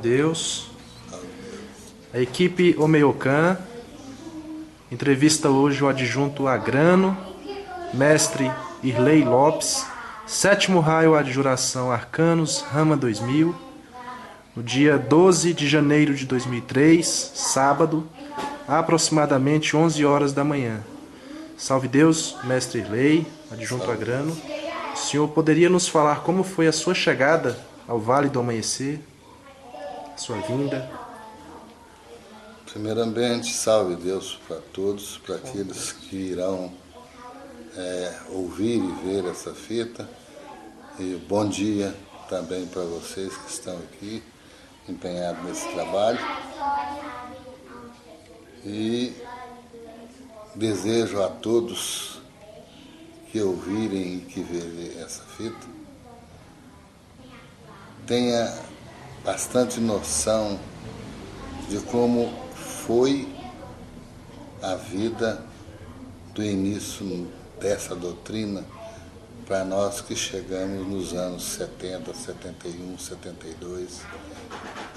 Deus. A equipe Omeiocan entrevista hoje o adjunto Agrano, mestre Irley Lopes, sétimo raio adjuração Arcanos, Rama 2000, no dia 12 de janeiro de 2003, sábado, aproximadamente 11 horas da manhã. Salve Deus, mestre Irley, adjunto Agrano. O senhor poderia nos falar como foi a sua chegada ao Vale do Amanhecer, sua vinda? Primeiramente, salve Deus para todos, para aqueles que irão ouvir e ver essa fita. E bom dia também para vocês que estão aqui, empenhados nesse trabalho. E desejo a todos que ouvirem e que verem essa fita, tenha bastante noção de como foi a vida do início dessa doutrina para nós que chegamos nos anos 70, 71, 72,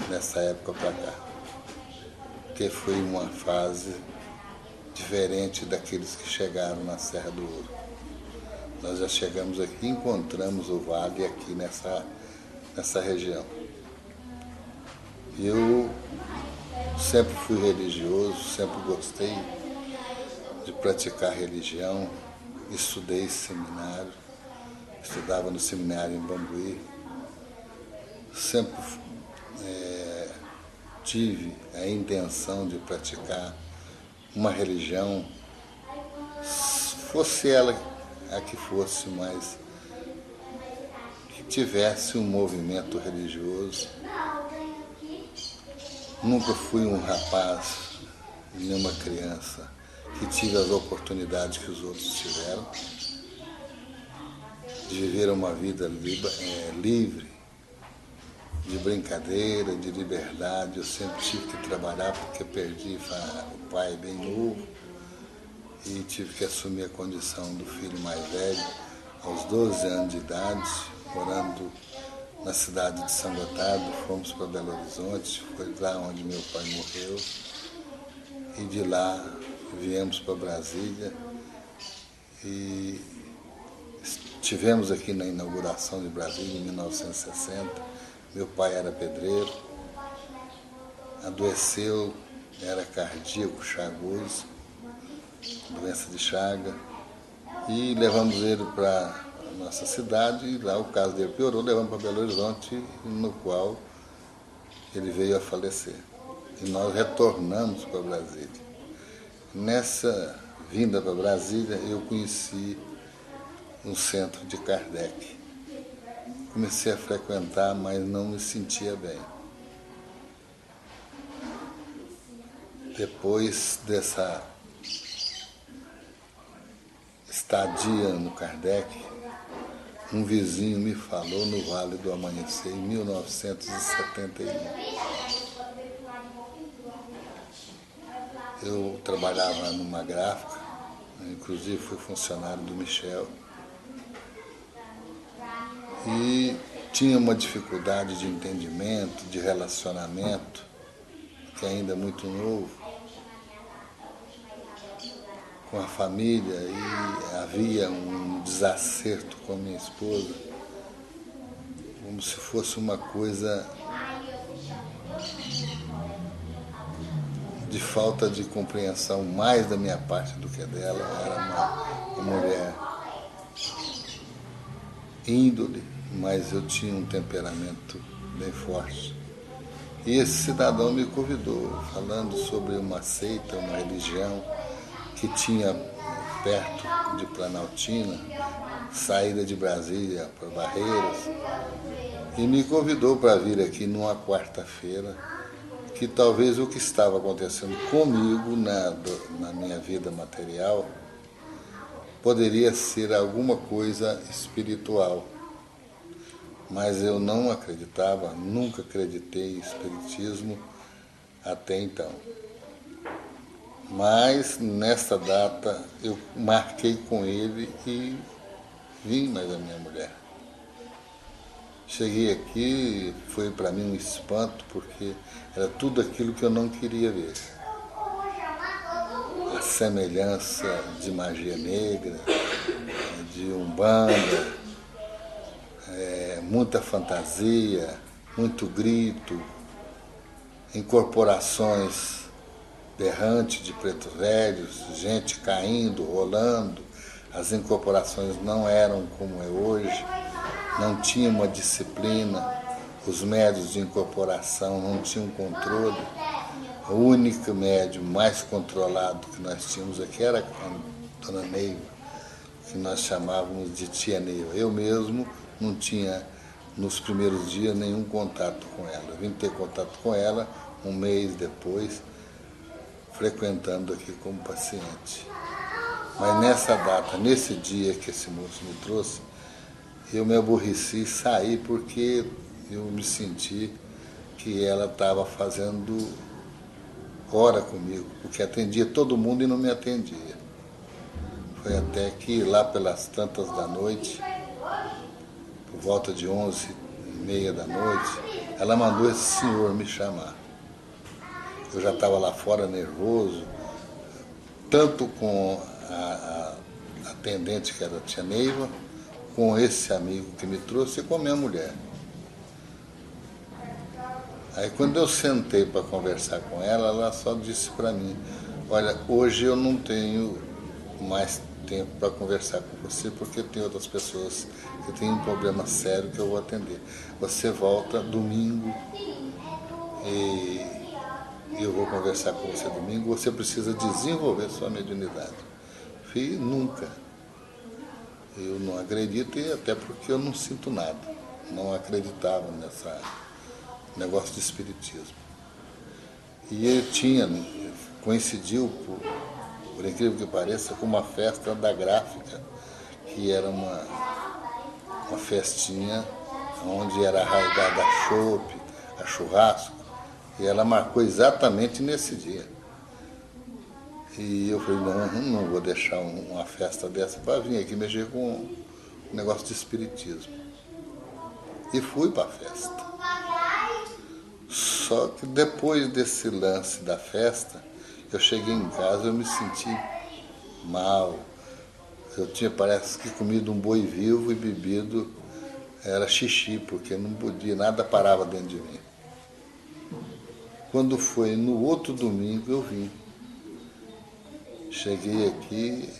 nessa época para cá. Que foi uma fase diferente daqueles que chegaram na Serra do Ouro. Nós já chegamos aqui e encontramos o vale aqui nessa região. Eu sempre fui religioso, sempre gostei de praticar religião, estudei seminário, estudava no seminário em Bambuí, sempre tive a intenção de praticar uma religião, fosse ela a que fosse, mas que tivesse um movimento religioso. Nunca fui um rapaz, nem uma criança, que tive as oportunidades que os outros tiveram, de viver uma vida livre, de brincadeira, de liberdade. Eu sempre tive que trabalhar porque perdi o pai bem novo e tive que assumir a condição do filho mais velho aos 12 anos de idade, morando na cidade de São Gotardo. Fomos para Belo Horizonte, foi lá onde meu pai morreu, e de lá viemos para Brasília e estivemos aqui na inauguração de Brasília em 1960. Meu pai era pedreiro, adoeceu, era cardíaco, chagoso, doença de Chaga, e levamos ele para a nossa cidade, e lá o caso dele piorou, levamos para Belo Horizonte, no qual ele veio a falecer. E nós retornamos para Brasília. Nessa vinda para Brasília, eu conheci um centro de Kardec. Comecei a frequentar, mas não me sentia bem. Depois dessa estadia no Kardec, um vizinho me falou no Vale do Amanhecer, em 1971. Eu trabalhava numa gráfica, inclusive fui funcionário do Michel, e tinha uma dificuldade de entendimento, de relacionamento, que ainda é muito novo, com a família, e havia um desacerto com a minha esposa, como se fosse uma coisa de falta de compreensão mais da minha parte do que dela. Era uma mulher índole, mas eu tinha um temperamento bem forte. E esse cidadão me convidou, falando sobre uma seita, uma religião que tinha perto de Planaltina, saída de Brasília para Barreiras, e me convidou para vir aqui numa quarta-feira, que talvez o que estava acontecendo comigo na minha vida material poderia ser alguma coisa espiritual. Mas eu não acreditava, nunca acreditei em espiritismo até então. Mas nesta data eu marquei com ele e vim mais a minha mulher. Cheguei aqui, foi para mim um espanto, porque era tudo aquilo que eu não queria ver. A semelhança de magia negra, de umbanda, muita fantasia, muito grito, incorporações berrantes de pretos velhos, gente caindo, rolando. As incorporações não eram como é hoje, não tinha uma disciplina, os médios de incorporação não tinham controle. O único médium mais controlado que nós tínhamos aqui era a Dona Neiva, que nós chamávamos de Tia Neiva. Eu mesmo não tinha, nos primeiros dias, nenhum contato com ela. Eu vim ter contato com ela um mês depois, frequentando aqui como paciente. Mas nessa data, nesse dia que esse moço me trouxe, eu me aborreci e saí porque eu me senti que ela estava fazendo hora comigo, porque atendia todo mundo e não me atendia. Foi até que lá pelas tantas da noite, por volta de 11h30 da noite, ela mandou esse senhor me chamar. Eu já estava lá fora nervoso, tanto com a atendente, que era a Tia Neiva, com esse amigo que me trouxe e com a minha mulher. Aí quando eu sentei para conversar com ela, ela só disse para mim: olha, hoje eu não tenho mais tempo para conversar com você, porque tem outras pessoas que têm um problema sério que eu vou atender. Você volta domingo e eu vou conversar com você domingo, você precisa desenvolver sua mediunidade. Filho, nunca. Eu não acredito, e até porque eu não sinto nada. Não acreditava nessa negócio de espiritismo. E ele coincidiu, por incrível que pareça, com uma festa da gráfica, que era uma festinha onde era arraigada a chope, a churrasco, e ela marcou exatamente nesse dia. E eu falei: não vou deixar uma festa dessa para vir aqui mexer com um negócio de espiritismo. E fui para a festa. Só que depois desse lance da festa, eu cheguei em casa, eu me senti mal. Eu tinha, parece que, comido um boi vivo e bebido, era xixi, porque não podia, nada parava dentro de mim. Quando foi no outro domingo, eu vim. Cheguei aqui,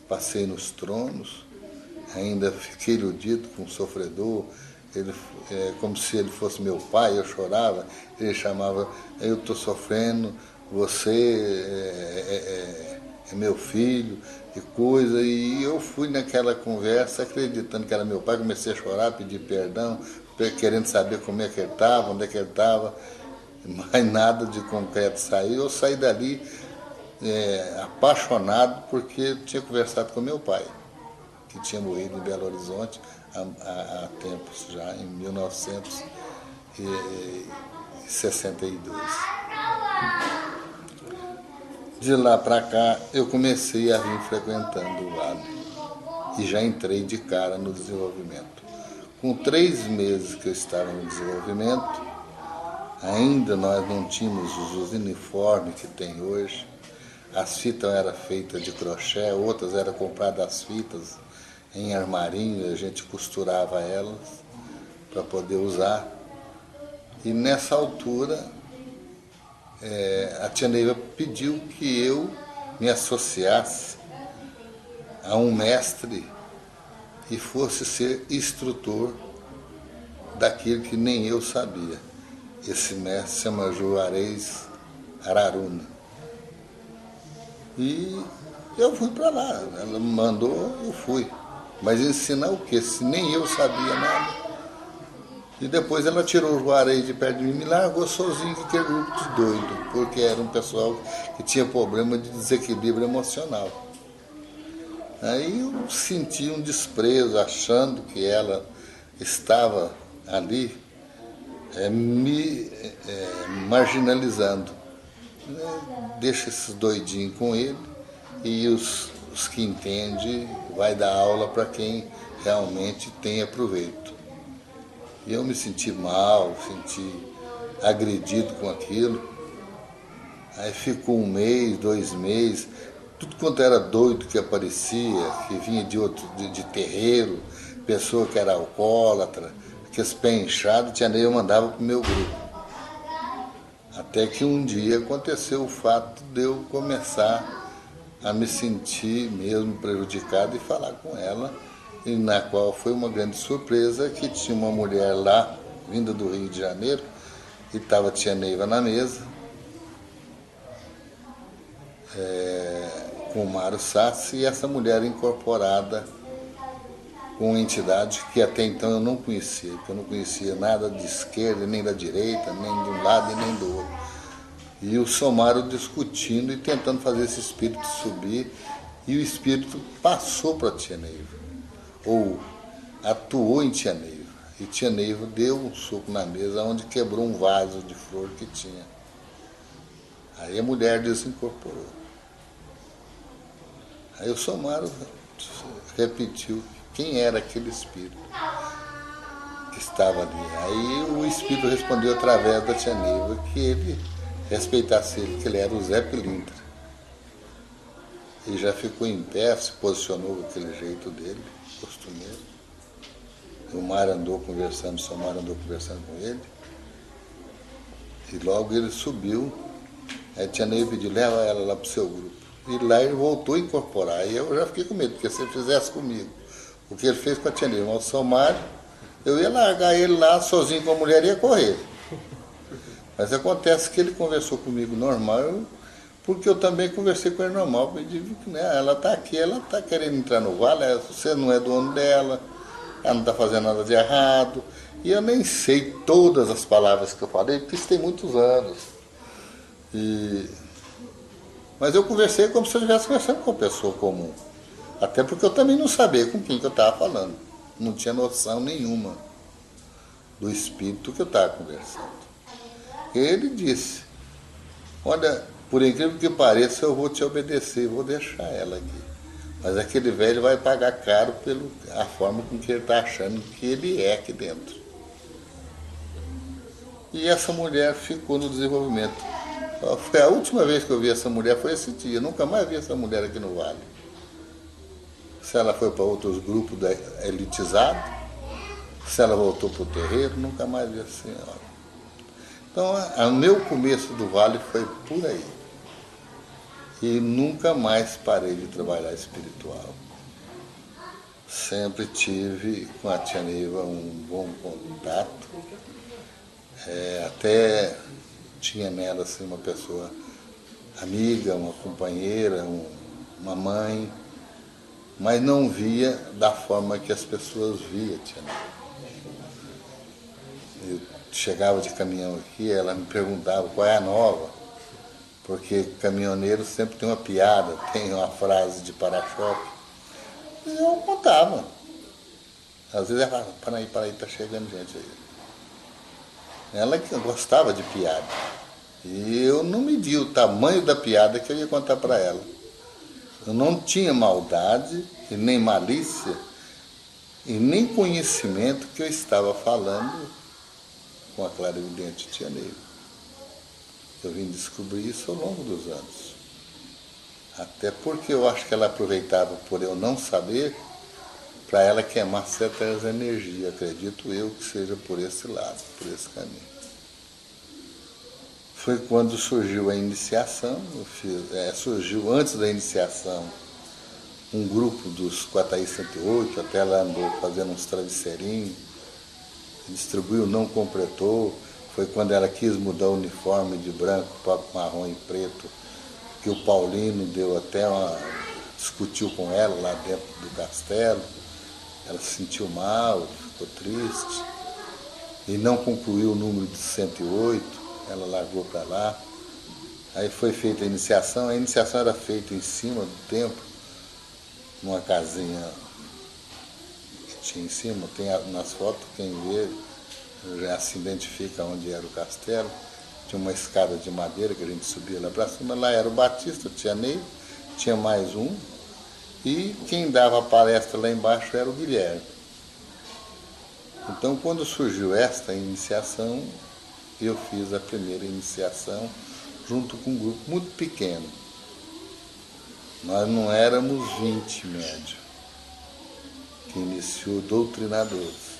passei nos tronos, ainda fiquei iludido com o sofredor. Ele, como se ele fosse meu pai, eu chorava, ele chamava: eu estou sofrendo, você é meu filho, e coisa. E eu fui naquela conversa acreditando que era meu pai, comecei a chorar, pedir perdão, querendo saber como é que ele estava, onde é que ele estava, mas nada de concreto saiu. Eu saí dali apaixonado, porque tinha conversado com meu pai, que tinha morrido em Belo Horizonte há tempos já, em 1962. De lá para cá, eu comecei a vir frequentando o lado e já entrei de cara no desenvolvimento. Com 3 meses que eu estava no desenvolvimento, ainda nós não tínhamos os uniformes que tem hoje. As fitas eram feitas de crochê, outras eram compradas as fitas em armarinho, a gente costurava elas para poder usar. E nessa altura, a Tia Neiva pediu que eu me associasse a um mestre e fosse ser instrutor daquilo que nem eu sabia. Esse mestre se chama Juarez Araruna. E eu fui para lá, ela me mandou, eu fui. Mas ensinar o quê? Se nem eu sabia nada. E depois ela tirou o Juarez de perto de mim e me largou sozinho com aquele grupo de doido, porque era um pessoal que tinha problema de desequilíbrio emocional. Aí eu senti um desprezo, achando que ela estava ali me marginalizando. Deixa esses doidinhos com ele, e os que entendem vai dar aula para quem realmente tenha proveito. E eu me senti mal, senti agredido com aquilo. Aí ficou 1 mês, 2 meses, tudo quanto era doido que aparecia, que vinha de terreiro, pessoa que era alcoólatra, aqueles pés inchados, tia Neiva mandava pro meu grupo. Até que um dia aconteceu o fato de eu começar a me sentir mesmo prejudicado e falar com ela, e na qual foi uma grande surpresa que tinha uma mulher lá, vinda do Rio de Janeiro, e estava a tia Neiva na mesa, com o Mário Sassi, e essa mulher incorporada com uma entidade que até então eu não conhecia, porque eu não conhecia nada de esquerda, nem da direita, nem de um lado e nem do outro. E o Somário discutindo e tentando fazer esse espírito subir, e o espírito passou para a tia Neiva, ou atuou em tia Neiva. E tia Neiva deu um soco na mesa onde quebrou um vaso de flor que tinha. Aí a mulher desincorporou. Aí o Somário repetiu quem era aquele espírito que estava ali. Aí o espírito respondeu através da tia Neiva que ele respeitasse ele, que ele era o Zé Pilintra. Ele já ficou em pé, se posicionou com aquele jeito dele, costumeiro. O Mário andou conversando, o Somário andou conversando com ele. E logo ele subiu. Aí a tia Neiva pediu, leva ela lá para o seu grupo. E lá ele voltou a incorporar. E eu já fiquei com medo, porque se ele fizesse comigo o que ele fez com a tia Neiva, o Somário, eu ia largar ele lá sozinho com a mulher e ia correr. Mas acontece que ele conversou comigo normal, porque eu também conversei com ele normal. Eu digo que né, ela está aqui, ela está querendo entrar no vale, você não é dono dela, ela não está fazendo nada de errado. E eu nem sei todas as palavras que eu falei, porque isso tem muitos anos. Mas eu conversei como se eu estivesse conversando com uma pessoa comum. Até porque eu também não sabia com quem que eu estava falando. Não tinha noção nenhuma do espírito que eu estava conversando. Ele disse, olha, por incrível que pareça, eu vou te obedecer, vou deixar ela aqui. Mas aquele velho vai pagar caro pela forma com que ele está achando que ele é aqui dentro. E essa mulher ficou no desenvolvimento. Foi a última vez que eu vi essa mulher, foi esse dia. Eu nunca mais vi essa mulher aqui no Vale. Se ela foi para outros grupos elitizados, se ela voltou para o terreiro, nunca mais vi a senhora. Então, o meu começo do Vale foi por aí. E nunca mais parei de trabalhar espiritual. Sempre tive com a tia Neiva um bom contato. Até tinha nela assim, uma pessoa amiga, uma companheira, uma mãe, mas não via da forma que as pessoas viam a tia Neiva. Eu chegava de caminhão aqui, ela me perguntava qual é a nova, porque caminhoneiro sempre tem uma piada, tem uma frase de para-choque. E eu contava. Às vezes ela falava, para aí, tá chegando gente aí. Ela que gostava de piada. E eu não media o tamanho da piada que eu ia contar para ela. Eu não tinha maldade, e nem malícia, e nem conhecimento que eu estava falando com a clarividente tia Neiva. Eu vim descobrir isso ao longo dos anos. Até porque eu acho que ela aproveitava por eu não saber, para ela queimar certas energias. Acredito eu que seja por esse lado, por esse caminho. Foi quando surgiu a iniciação, surgiu antes da iniciação um grupo dos Quataí 108, até ela andou fazendo uns travesseirinhos, distribuiu, não completou. Foi quando ela quis mudar o uniforme de branco para marrom e preto, que o Paulino deu até discutiu com ela lá dentro do castelo. Ela se sentiu mal, ficou triste, e não concluiu o número de 108, ela largou para lá. Aí foi feita a iniciação era feita em cima do templo, numa casinha que tinha em cima, tem nas fotos, quem vê já se identifica onde era o castelo. Tinha uma escada de madeira que a gente subia lá para cima, lá era o Batista, tia Neiva, tinha mais um, e quem dava a palestra lá embaixo era o Guilherme. Então, quando surgiu esta iniciação, eu fiz a primeira iniciação junto com um grupo muito pequeno. Nós não éramos 20 médios que iniciou doutrinadores.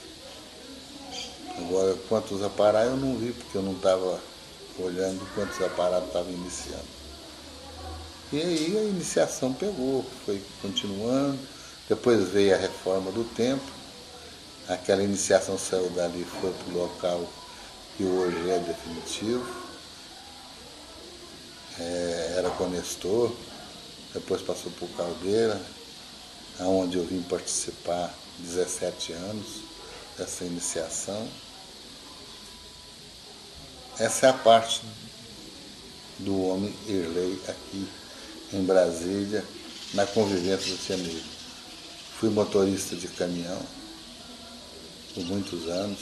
Agora, quantos aparatos eu não vi, porque eu não estava olhando quantos aparatos estavam iniciando. E aí a iniciação pegou, foi continuando, depois veio a reforma do templo, aquela iniciação saiu dali, foi para o local que hoje é definitivo, era com Nestor, depois passou por Caldeira, onde eu vim participar 17 anos dessa iniciação. Essa é a parte do homem Irley aqui em Brasília, na convivência do Tianegro. Fui motorista de caminhão por muitos anos.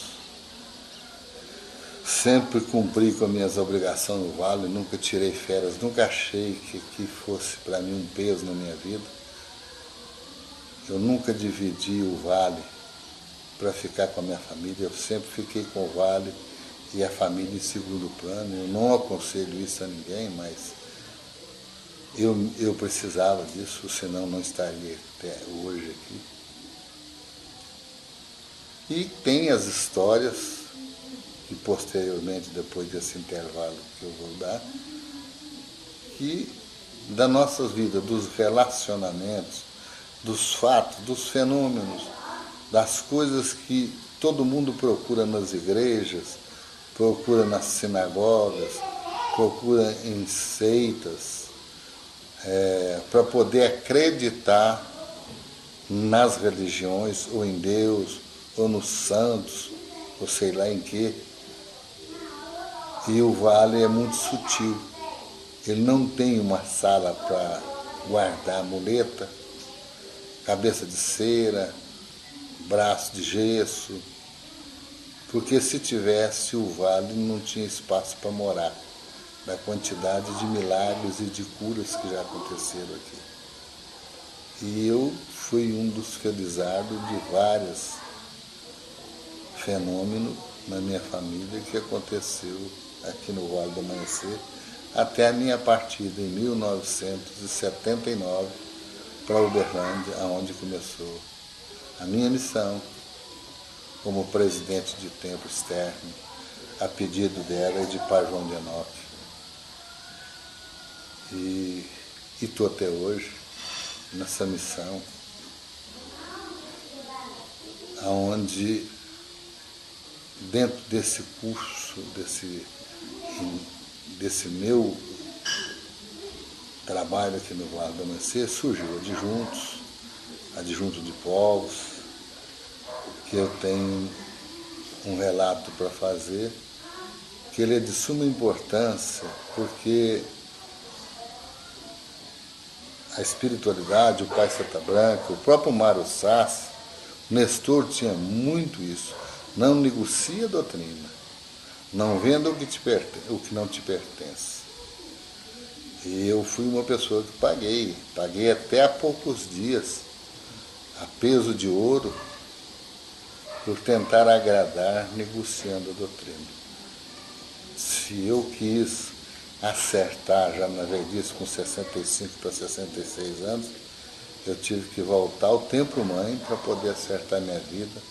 Sempre cumpri com as minhas obrigações no Vale, nunca tirei férias, nunca achei que fosse para mim um peso na minha vida. Eu nunca dividi o Vale para ficar com a minha família, eu sempre fiquei com o Vale e a família em segundo plano. Eu não aconselho isso a ninguém, mas eu precisava disso, senão não estaria até hoje aqui. E tem as histórias, que posteriormente, depois desse intervalo que eu vou dar, que da nossa vida, dos relacionamentos, dos fatos, dos fenômenos, das coisas que todo mundo procura nas igrejas, procura nas sinagogas, procura em seitas, para poder acreditar nas religiões, ou em Deus, ou nos santos, ou sei lá em quê. E o Vale é muito sutil. Ele não tem uma sala para guardar muleta, cabeça de cera, braço de gesso, porque se tivesse, o Vale não tinha espaço para morar, da quantidade de milagres e de curas que já aconteceram aqui. E eu fui um dos felizados de vários fenômenos na minha família que aconteceu aqui no Vale do Amanhecer, até a minha partida em 1979 para Uberlândia, onde começou a minha missão como presidente de templo externo, a pedido dela e de Pai João de Enoque. E estou até hoje nessa missão, onde dentro desse curso, desse meu trabalho aqui no Vale do Amanhecer, surgiu adjunto de povos, que eu tenho um relato para fazer, que ele é de suma importância, porque a espiritualidade, o Pai Santa Branca, o próprio Mário Sassi, Nestor tinha muito isso. Não negocia a doutrina, não venda o que não te pertence. E eu fui uma pessoa que paguei até há poucos dias, a peso de ouro, por tentar agradar negociando a doutrina. Se eu quis acertar já na velhice com 65 para 66 anos, eu tive que voltar ao Templo Mãe para poder acertar minha vida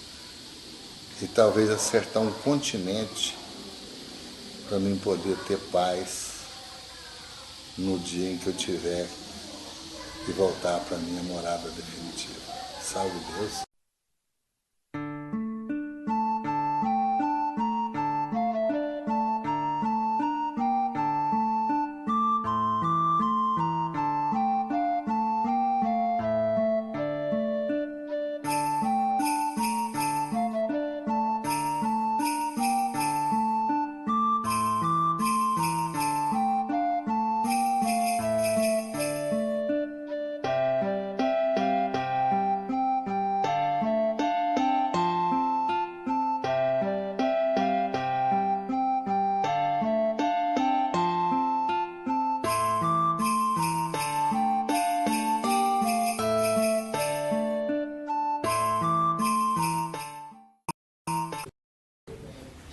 e talvez acertar um continente para mim poder ter paz no dia em que eu tiver que voltar para a minha morada definitiva. Salve Deus!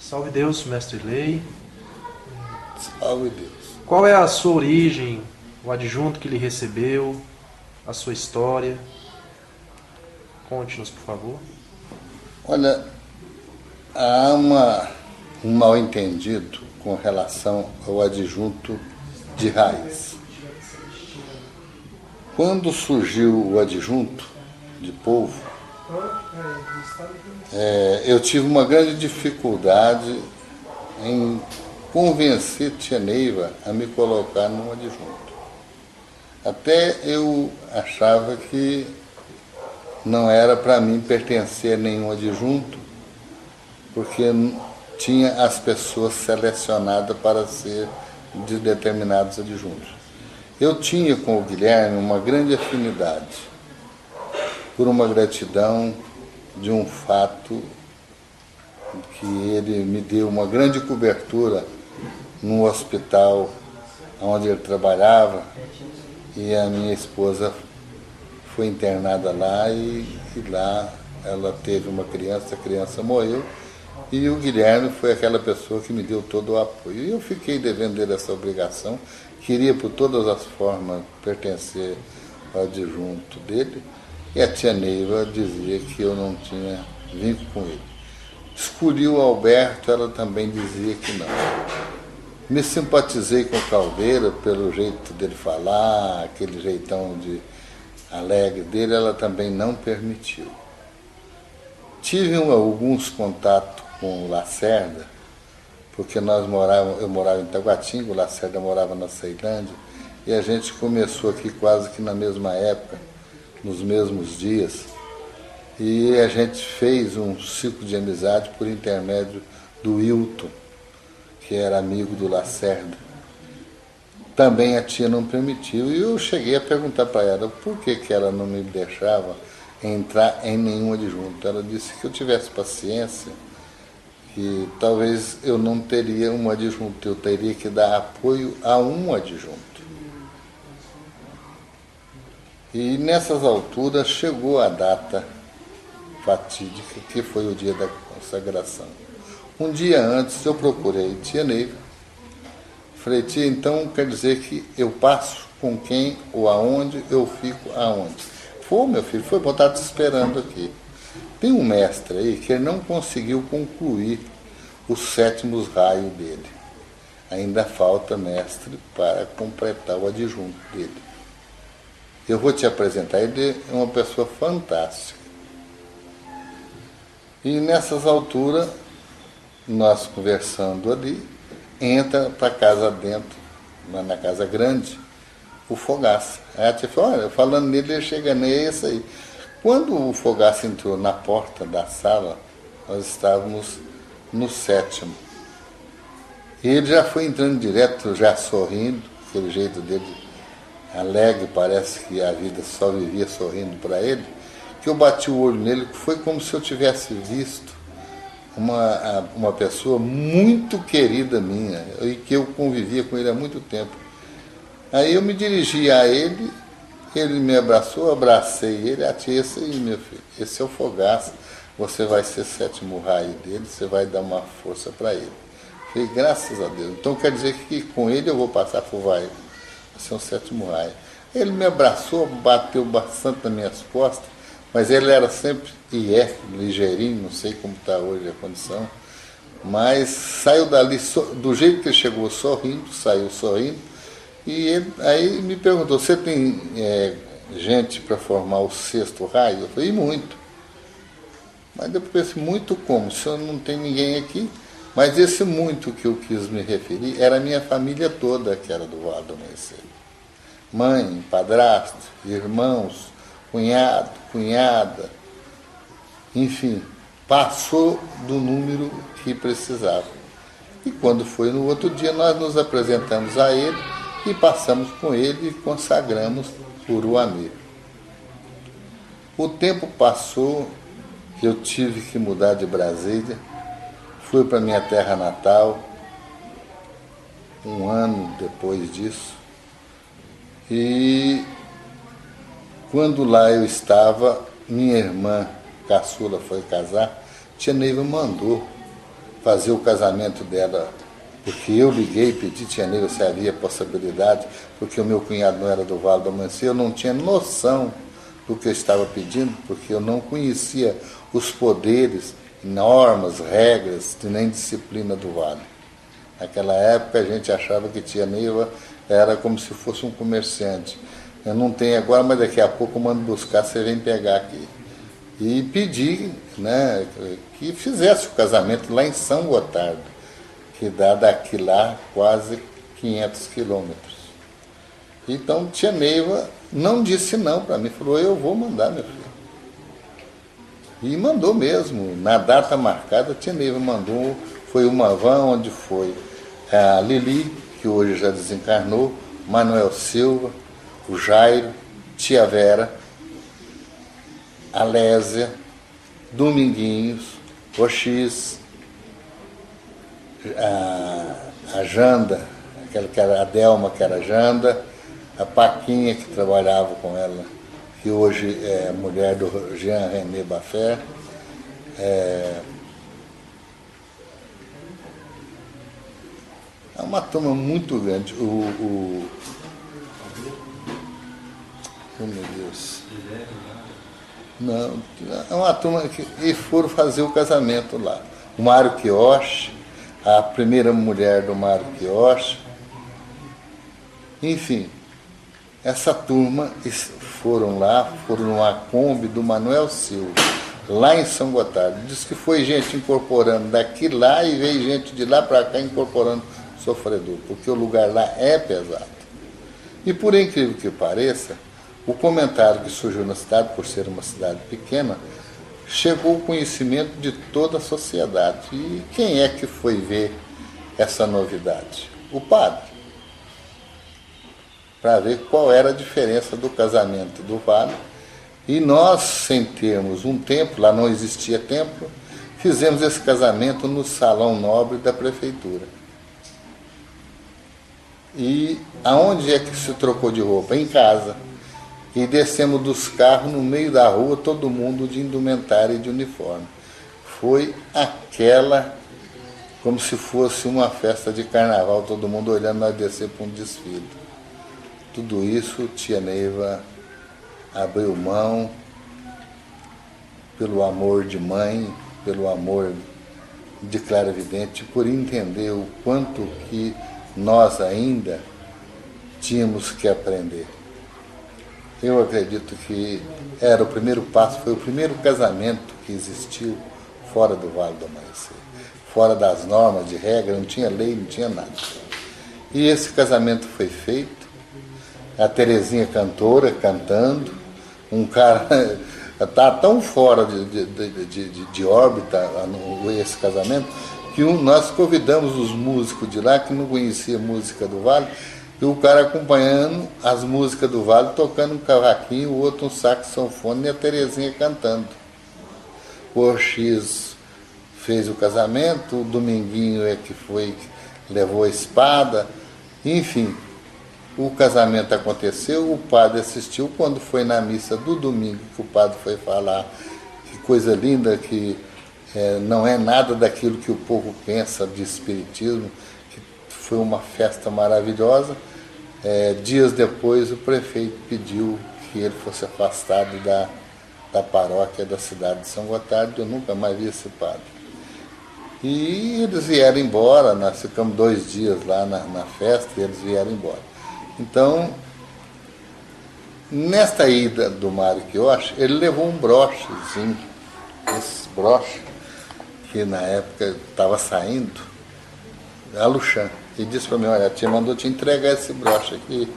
Salve Deus, mestre Lei. Salve Deus. Qual é a sua origem, o adjunto que lhe recebeu, a sua história? Conte-nos, por favor. Olha, há um mal-entendido com relação ao adjunto de raiz. Quando surgiu o adjunto de polvo, eu tive uma grande dificuldade em convencer tia Neiva a me colocar num adjunto. Até eu achava que não era para mim pertencer a nenhum adjunto, porque tinha as pessoas selecionadas para ser de determinados adjuntos. Eu tinha com o Guilherme uma grande afinidade, por uma gratidão de um fato que ele me deu uma grande cobertura no hospital onde ele trabalhava, e a minha esposa foi internada lá e lá ela teve uma criança, a criança morreu, e o Guilherme foi aquela pessoa que me deu todo o apoio. E eu fiquei devendo dele essa obrigação, queria por todas as formas pertencer ao adjunto dele, e a tia Neiva dizia que eu não tinha vínculo com ele. Escolhi o Alberto, ela também dizia que não. Me simpatizei com o Caldeira pelo jeito dele falar, aquele jeitão de alegre dele, ela também não permitiu. Tive alguns contatos com o Lacerda, porque eu morava em Taguatinga, o Lacerda morava na Ceilândia, e a gente começou aqui quase que na mesma época, nos mesmos dias, e a gente fez um ciclo de amizade por intermédio do Hilton, que era amigo do Lacerda. Também a tia não permitiu, e eu cheguei a perguntar para ela por que ela não me deixava entrar em nenhum adjunto. Ela disse que eu tivesse paciência, que talvez eu não teria um adjunto, eu teria que dar apoio a um adjunto. E nessas alturas chegou a data fatídica, que foi o dia da consagração. Um dia antes eu procurei tia Neiva. Falei, tia, então quer dizer que eu passo com quem ou aonde, eu fico aonde? Foi, meu filho, foi botar te esperando aqui. Tem um mestre aí que ele não conseguiu concluir os 7º raios dele. Ainda falta mestre para completar o adjunto dele. Eu vou te apresentar, ele é uma pessoa fantástica. E nessas alturas, nós conversando ali, entra para casa dentro, na casa grande, o Fogaça. Aí a tia falou, olha, falando nele, ele chega nele, é isso aí. Quando o Fogaça entrou na porta da sala, nós estávamos no 7º. E ele já foi entrando direto, já sorrindo, aquele jeito dele alegre, parece que a vida só vivia sorrindo para ele, que eu bati o olho nele, que foi como se eu tivesse visto uma pessoa muito querida minha, e que eu convivia com ele há muito tempo. Aí eu me dirigi a ele, ele me abraçou, abracei ele, esse aí, meu filho, esse é o Fogaça, você vai ser 7º raio dele, você vai dar uma força para ele. Falei, graças a Deus. Então quer dizer que com ele eu vou passar por vai ser um 7º raio. Ele me abraçou, bateu bastante nas minhas costas, mas ele era sempre, e é, ligeirinho, não sei como está hoje a condição, mas saiu dali, do jeito que ele chegou sorrindo, saiu sorrindo, e ele, aí me perguntou, você tem gente para formar o 6º raio? Eu falei, muito. Mas depois pensei, muito como? Se eu não tem ninguém aqui. Mas esse muito que eu quis me referir era a minha família toda, que era do Vale do Amanhecer. Mãe, padrasto, irmãos, cunhado, cunhada, enfim, passou do número que precisava. E quando foi no outro dia, nós nos apresentamos a ele e passamos com ele e consagramos Uruamê. O tempo passou, eu tive que mudar de Brasília, fui para minha terra natal, um ano depois disso, e quando lá eu estava, minha irmã caçula foi casar, tia Neiva mandou fazer o casamento dela, porque eu liguei e pedi, tia Neiva, se havia possibilidade, porque o meu cunhado não era do Vale do Amanhecer, eu não tinha noção do que eu estava pedindo, porque eu não conhecia os poderes, normas, regras, nem disciplina do Vale. Naquela época a gente achava que tia Neiva era como se fosse um comerciante. Eu não tenho agora, mas daqui a pouco eu mando buscar, você vem pegar aqui. E pedi, né, que fizesse o casamento lá em São Gotardo, que dá daqui lá quase 500 quilômetros. Então tia Neiva não disse não para mim, falou, eu vou mandar, meu filho. E mandou mesmo, na data marcada, tia Neiva mandou, foi uma van onde foi a Lili, que hoje já desencarnou, Manuel Silva, o Jairo, tia Vera, a Lésia, Dominguinhos, o X, a Janda, aquela que era a Delma, que era a Janda, a Paquinha, que trabalhava com ela, que hoje é mulher do Jean René Baffé, é uma turma muito grande. Oh, meu Deus. Não, é uma turma que foram fazer o casamento lá. O Mário Quioche, a primeira mulher do Mário Quioche. Enfim, essa turma foram lá, foram numa Kombi do Manuel Silva, lá em São Gotardo. Diz que foi gente incorporando daqui lá e veio gente de lá para cá incorporando sofredor, porque o lugar lá é pesado. E por incrível que pareça, o comentário que surgiu na cidade, por ser uma cidade pequena, chegou ao conhecimento de toda a sociedade. E quem é que foi ver essa novidade? O padre. Para ver qual era a diferença do casamento do Vale. E nós, sem termos um templo, lá não existia templo, fizemos esse casamento no Salão Nobre da Prefeitura. E aonde é que se trocou de roupa? Em casa. E descemos dos carros no meio da rua, todo mundo de indumentária e de uniforme. Foi aquela, como se fosse uma festa de carnaval, todo mundo olhando nós descer para um desfile. Tudo isso, tia Neiva abriu mão pelo amor de mãe, pelo amor de clarividente, por entender o quanto que nós ainda tínhamos que aprender. Eu acredito que era o primeiro passo, foi o primeiro casamento que existiu fora do Vale do Amanhecer, fora das normas de regra, não tinha lei, não tinha nada. E esse casamento foi feito, a Terezinha cantora, cantando, um cara está tão fora de órbita esse casamento, que nós convidamos os músicos de lá, que não conhecia música do Vale, e o cara acompanhando as músicas do Vale, tocando um cavaquinho, o outro um saxofone e a Terezinha cantando. O X fez o casamento, o Dominguinho é que foi, levou a espada, enfim, o casamento aconteceu, o padre assistiu, quando foi na missa do domingo, que o padre foi falar, que coisa linda, que não é nada daquilo que o povo pensa de espiritismo, foi uma festa maravilhosa. Dias depois o prefeito pediu que ele fosse afastado da paróquia da cidade de São Gotardo. Eu nunca mais vi esse padre. E eles vieram embora, nós ficamos 2 dias lá na festa e eles vieram embora. Então, nesta ida do Mário Quioche, ele levou um brochezinho, esse broche, que na época estava saindo, a Luxan, e disse para mim, olha, a tia mandou te entregar esse broche aqui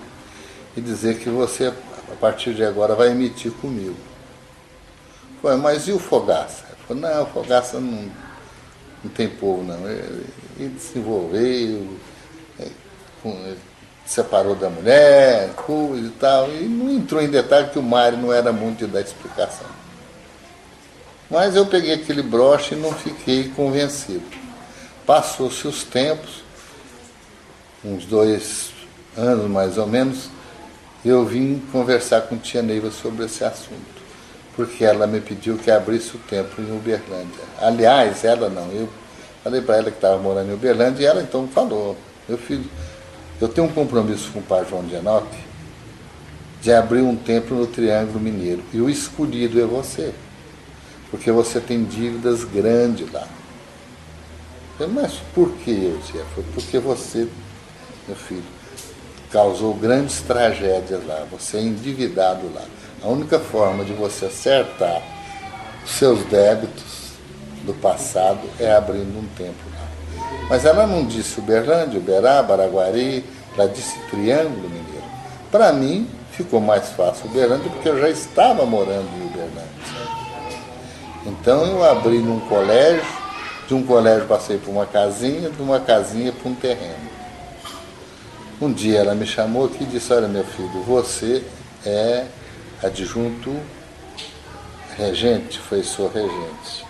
e dizer que você, a partir de agora, vai emitir comigo. Foi, mas e o Fogaça? Ele falou, não, o Fogaça não tem povo, não. Ele se envolveu, separou da mulher, coisa e tal, e não entrou em detalhe que o Mário não era muito de dar explicação. Mas eu peguei aquele broche e não fiquei convencido. Passou-se os tempos, uns 2 anos mais ou menos, eu vim conversar com tia Neiva sobre esse assunto, porque ela me pediu que abrisse o templo em Uberlândia. Aliás, ela não, eu Falei para ela que estava morando em Uberlândia e ela então falou: meu filho, eu tenho um compromisso com o pai João de Enoque de abrir um templo no Triângulo Mineiro. E o escolhido é você, porque você tem dívidas grandes lá. Eu, mas por que, Euzia? Foi porque você, meu filho, causou grandes tragédias lá. Você é endividado lá. A única forma de você acertar os seus débitos do passado é abrindo um templo lá. Mas ela não disse Uberlândia, Uberaba, Araguari, ela disse Triângulo Mineiro. Para mim, ficou mais fácil Uberlândia, porque eu já estava morando em Uberlândia. Então eu abri num colégio, de um colégio passei por uma casinha, de uma casinha para um terreno. Um dia ela me chamou aqui e disse: olha, meu filho, você é adjunto regente, foi sua regente.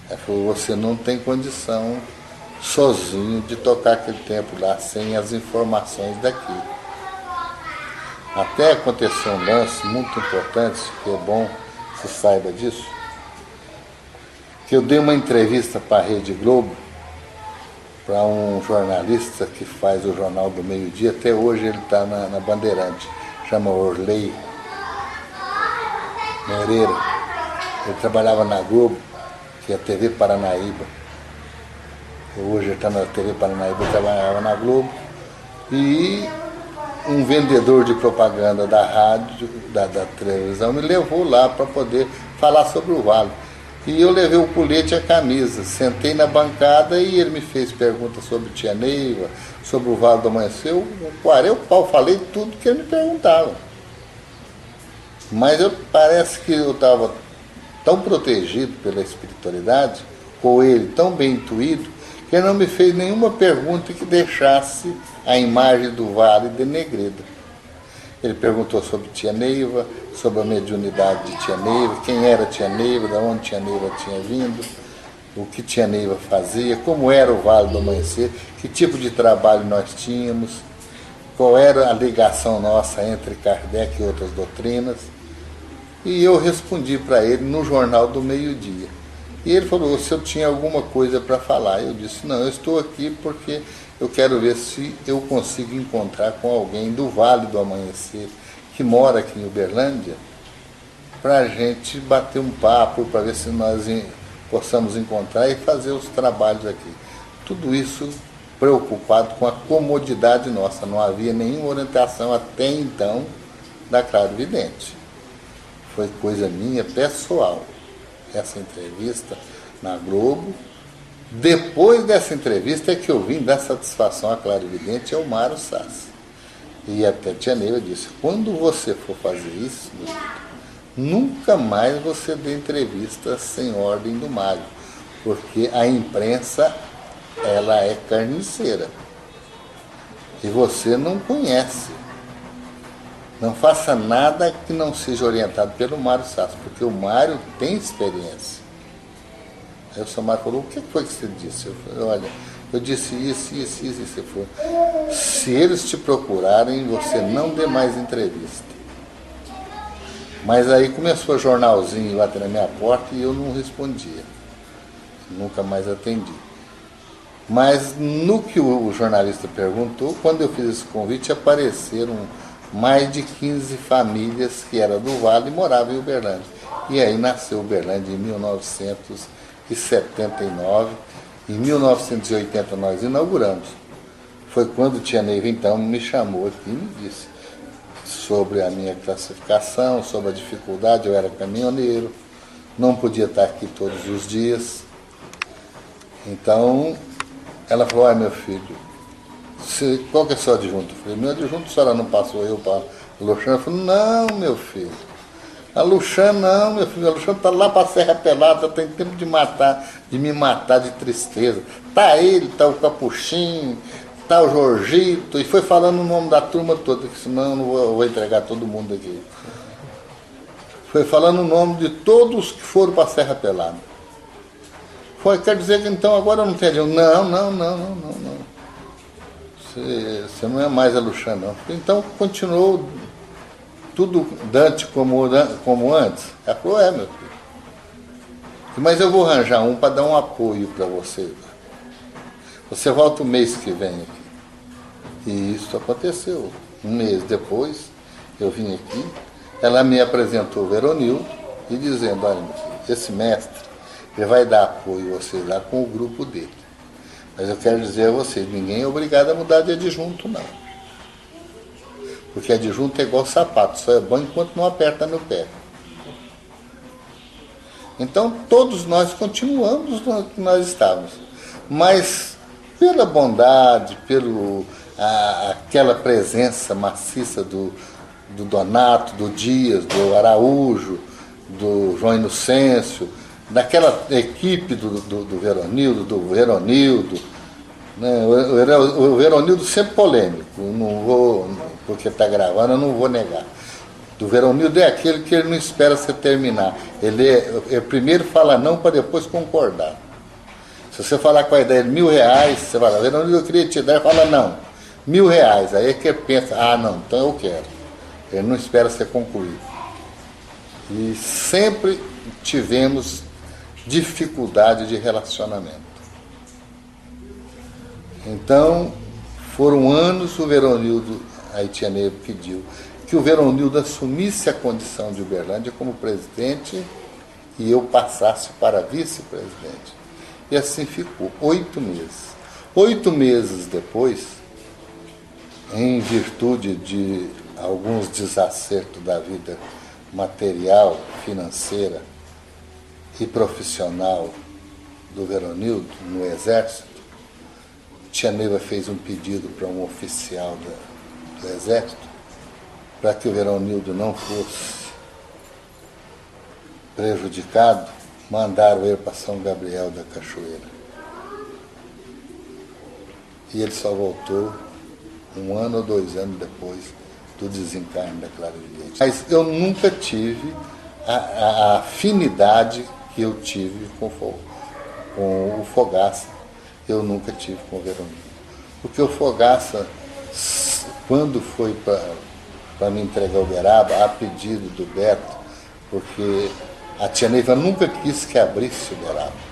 Ela falou: você não tem condição sozinho de tocar aquele templo lá sem as informações daqui. Até aconteceu um lance muito importante, que é bom que você saiba disso, que eu dei uma entrevista para a Rede Globo, para um jornalista que faz o Jornal do Meio-Dia, até hoje ele está na Bandeirante, chama Orley Moreira. Ele trabalhava na Globo, que é a TV Paranaíba. Hoje ele está na TV Paranaíba, ele trabalhava na Globo. E um vendedor de propaganda da rádio, da televisão, me levou lá para poder falar sobre o Vale. E eu levei o colete e a camisa, sentei na bancada e ele me fez perguntas sobre Tia Neiva, sobre o Vale do Amanhecer. Eu parei o pau, falei tudo que ele me perguntava. Mas parece que eu estava tão protegido pela espiritualidade, ou ele tão bem intuído, que ele não me fez nenhuma pergunta que deixasse a imagem do Vale denegrida. Ele perguntou sobre Tia Neiva, sobre a mediunidade de Tia Neiva, quem era Tia Neiva, de onde Tia Neiva tinha vindo, o que Tia Neiva fazia, como era o Vale do Amanhecer, que tipo de trabalho nós tínhamos, qual era a ligação nossa entre Kardec e outras doutrinas. E eu respondi para ele no Jornal do Meio-Dia. E ele falou se eu tinha alguma coisa para falar. Eu disse: não, eu estou aqui porque eu quero ver se eu consigo encontrar com alguém do Vale do Amanhecer, que mora aqui em Uberlândia, para a gente bater um papo, para ver se nós possamos encontrar e fazer os trabalhos aqui. Tudo isso preocupado com a comodidade nossa. Não havia nenhuma orientação até então da Clarividente. Foi coisa minha pessoal, essa entrevista na Globo. Depois dessa entrevista é que eu vim dar satisfação à Clarividente e ao Mário Sassi. E até Tia Neiva disse: quando você for fazer isso, nunca mais você dê entrevista sem ordem do Mário, porque a imprensa, ela é carniceira e você não conhece. Não faça nada que não seja orientado pelo Mário Sassi, porque o Mário tem experiência. Aí o seu Mário falou: o que foi que você disse? Eu falei: olha, eu disse isso. Você falou: se eles te procurarem, você não dê mais entrevista. Mas aí começou o jornalzinho lá na minha porta e eu não respondia. Nunca mais atendi. Mas no que o jornalista perguntou, quando eu fiz esse convite, apareceram mais de 15 famílias que eram do Vale e moravam em Uberlândia. E aí nasceu Uberlândia em 1979. Em 1980 nós inauguramos. Foi quando Tia Neiva então me chamou aqui e me disse sobre a minha classificação, sobre a dificuldade. Eu era caminhoneiro, não podia estar aqui todos os dias. Então ela falou: ai, meu filho, qual que é o seu adjunto? Eu falei: meu adjunto, a senhora não passou eu para a Luxana? Ela falou: não, meu filho, a Luxana não, meu filho, a Luxana está lá para a Serra Pelada, tem tempo de me matar de tristeza. Está ele, está o Capuchinho, está o Jorgito, e foi falando o nome da turma toda, que senão eu não vou entregar todo mundo aqui. Foi falando o nome de todos que foram para a Serra Pelada. Foi, quer dizer que então agora eu não tenho adjunto? Não. Você não é mais a Luxana, não. Então continuou tudo Dante como antes. Ela falou: é, meu filho, mas eu vou arranjar um para dar um apoio para você. você volta o mês que vem aqui. E isso aconteceu. Um mês depois, eu vim aqui, ela me apresentou o Veronildo e dizendo, olha, meu filho, esse mestre, ele vai dar apoio a vocês lá com o grupo dele. Mas eu quero dizer a vocês, ninguém é obrigado a mudar de adjunto, não. Porque adjunto é igual sapato, só é bom enquanto não aperta no pé. Então, todos nós continuamos no que nós estávamos. Mas, pela bondade, aquela presença maciça do Donato, do Dias, do Araújo, do João Inocêncio, daquela equipe do Veronildo, né? O Veronildo sempre polêmico, não vou, porque está gravando, eu não vou negar. Do Veronildo é aquele que ele não espera você terminar. Ele primeiro fala não para depois concordar. Se você falar com a ideia de R$1.000, você fala, Veronildo, eu queria te dar, ele fala não, R$1.000. Aí é que ele pensa, não, então eu quero. Ele não espera você concluir. E sempre tivemos dificuldade de relacionamento. Então, foram anos o Veronildo, a Tia Neiva pediu que o Veronildo assumisse a condição de Uberlândia como presidente e eu passasse para vice-presidente. E assim ficou, 8 meses. 8 meses depois, em virtude de alguns desacertos da vida material, financeira e profissional do Veronildo no Exército, Tia Neiva fez um pedido para um oficial do Exército para que o Veronildo não fosse prejudicado, mandaram ele para São Gabriel da Cachoeira. E ele só voltou 1 ano ou 2 anos depois do desencarne da Clara Vidente. Mas eu nunca tive a afinidade que eu tive com o Fogaça. Eu nunca tive com o Veronildo. Porque o Fogaça, quando foi para me entregar o Uberaba, a pedido do Beto, porque a Tia Neiva nunca quis que abrisse o Uberaba.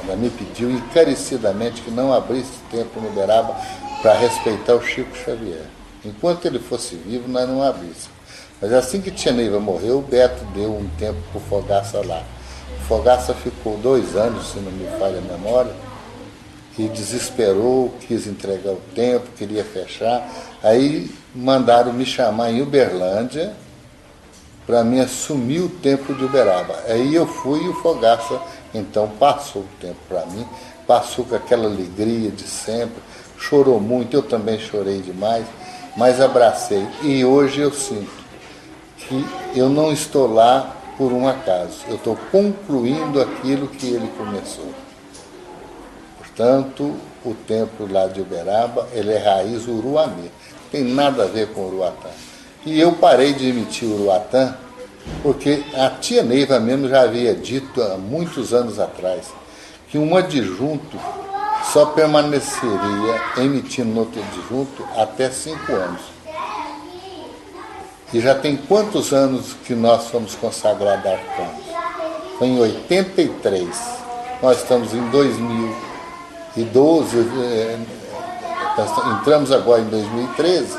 Ela me pediu encarecidamente que não abrisse tempo no Uberaba para respeitar o Chico Xavier. Enquanto ele fosse vivo, nós não abríssemos. Mas assim que Tia Neiva morreu, o Beto deu um tempo para o Fogaça lá. O Fogaça ficou 2 anos, se não me falha a memória, e desesperou, quis entregar o tempo, queria fechar. Aí mandaram me chamar em Uberlândia para me assumir o tempo de Uberaba. Aí eu fui e o Fogaça, então, passou o tempo para mim, passou com aquela alegria de sempre, chorou muito, eu também chorei demais, mas abracei. E hoje eu sinto que eu não estou lá por um acaso, eu estou concluindo aquilo que ele começou. Portanto, o templo lá de Uberaba, ele é raiz Uruamê, não tem nada a ver com Uruatã. E eu parei de emitir Uruatã porque a Tia Neiva mesmo já havia dito há muitos anos atrás que um adjunto só permaneceria emitindo outro adjunto até 5 anos. E já tem quantos anos que nós fomos consagrados arcanos? Foi em 83. Nós estamos em 2012, entramos agora em 2013.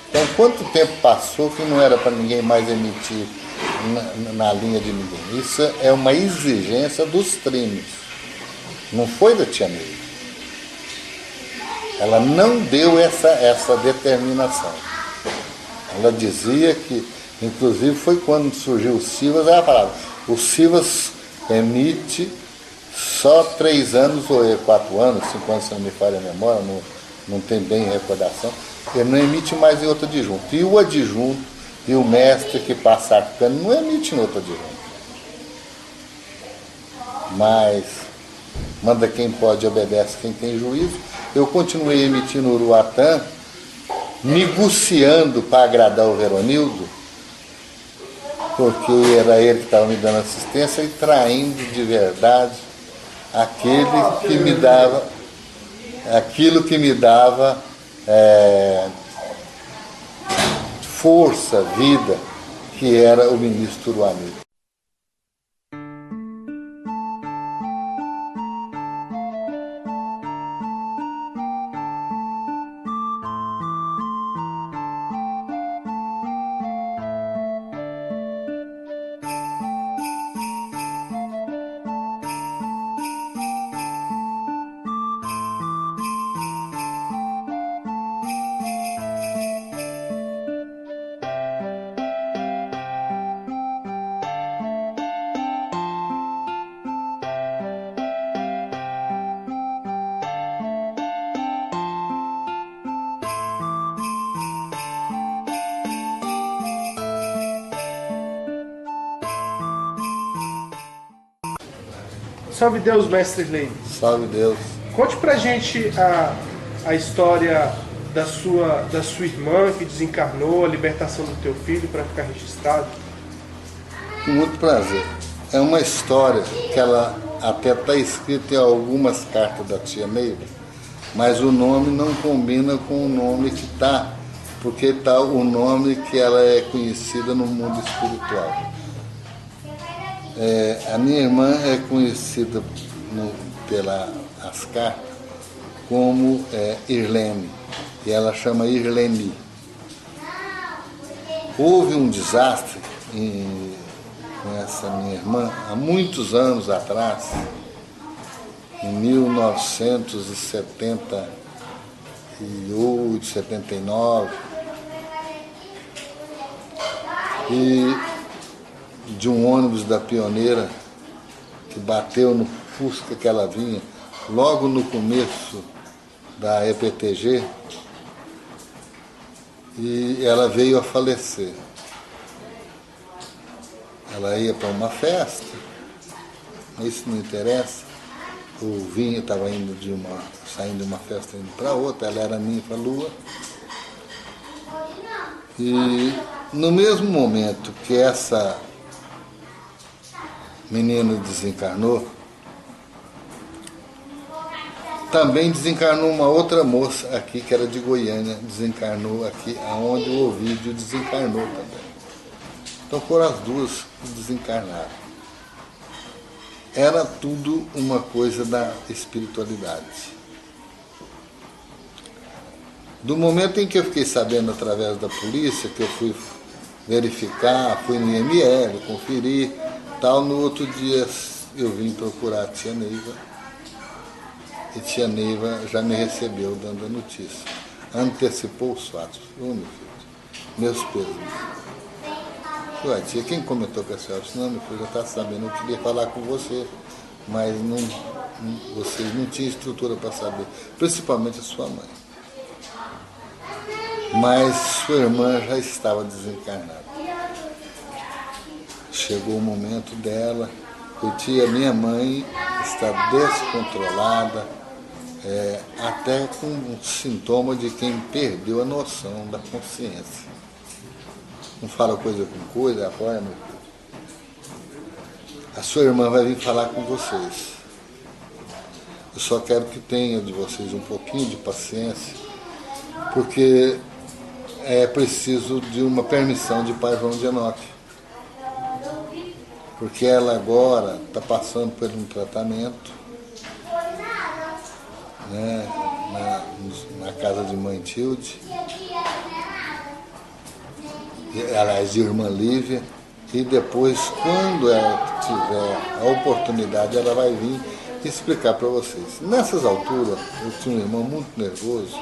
Então, quanto tempo passou que não era para ninguém mais emitir na linha de ninguém? Isso é uma exigência dos trínios. Não foi da Tia Neiva. Ela não deu essa determinação. Ela dizia que, inclusive, foi quando surgiu o Sivas, ela falava, o Sivas emite só 3 anos, ou 4 anos, 5 anos, se não me falha a memória, não tem bem recordação, ele não emite mais em outro adjunto. E o adjunto e o mestre que passa arcano não emite em outro adjunto. Mas manda quem pode, obedece quem tem juízo. Eu continuei emitindo Uruatã, negociando para agradar o Veronildo, porque era ele que estava me dando assistência, e traindo de verdade aquilo que me dava força, vida, que era o ministro Uruamê. Salve Deus, mestre Lei. Salve Deus. Conte pra gente a história da sua irmã que desencarnou, a libertação do teu filho, para ficar registrado. Com muito prazer. É uma história que ela até está escrita em algumas cartas da tia Neiva, mas o nome não combina com o nome que está, porque está o nome que ela é conhecida no mundo espiritual. A minha irmã é conhecida pelas cartas como Irlene, e ela chama Irleni. Houve um desastre com essa minha irmã há muitos anos atrás, em 1978, 79, e de um ônibus da Pioneira que bateu no Fusca que ela vinha logo no começo da EPTG, e ela veio a falecer. Ela ia para uma festa, isso não interessa. O vinho estava saindo de uma festa indo para outra, ela era ninfa-lua. E no mesmo momento que essa menina desencarnou, também desencarnou uma outra moça aqui, que era de Goiânia, desencarnou aqui, aonde o Ovídio desencarnou também. Então foram as duas que desencarnaram. Era tudo uma coisa da espiritualidade. Do momento em que eu fiquei sabendo através da polícia, que eu fui verificar, fui no IML, conferir, tal, no outro dia eu vim procurar a tia Neiva, e tia Neiva já me recebeu dando a notícia. Antecipou os fatos. Ô, meu filho, meus pesos. Ué, tia, quem comentou com a senhora? Não, meu filho, já está sabendo, eu queria falar com você, mas vocês não tinham estrutura para saber, principalmente a sua mãe. Mas sua irmã já estava desencarnada. Chegou o momento dela, e tia, minha mãe está descontrolada, até com um sintoma de quem perdeu a noção da consciência. Não fala coisa com coisa, apoia, meu filho. A sua irmã vai vir falar com vocês. Eu só quero que tenha de vocês um pouquinho de paciência, porque é preciso de uma permissão de pai João de Enoque. Porque ela agora está passando por um tratamento, né, na casa de mãe Tilde, aliás, de irmã Lívia, e depois, quando ela tiver a oportunidade, ela vai vir explicar para vocês. Nessas alturas, eu tinha um irmão muito nervoso,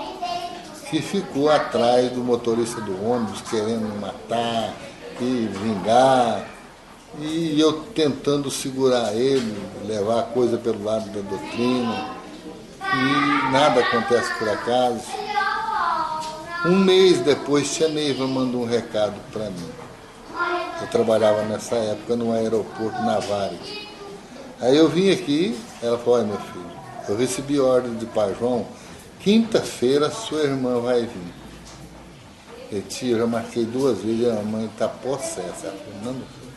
que ficou atrás do motorista do ônibus, querendo me matar e vingar, e eu tentando segurar ele, levar a coisa pelo lado da doutrina, e nada acontece por acaso. Um mês depois, tia Neiva mandou um recado para mim. Eu trabalhava nessa época no aeroporto Navari. Aí eu vim aqui, ela falou, olha, meu filho, eu recebi ordem de pai João, quinta-feira sua irmã vai vir. E tia, eu já marquei 2 vezes, a mãe está possessa. Ela falou, não, meu filho,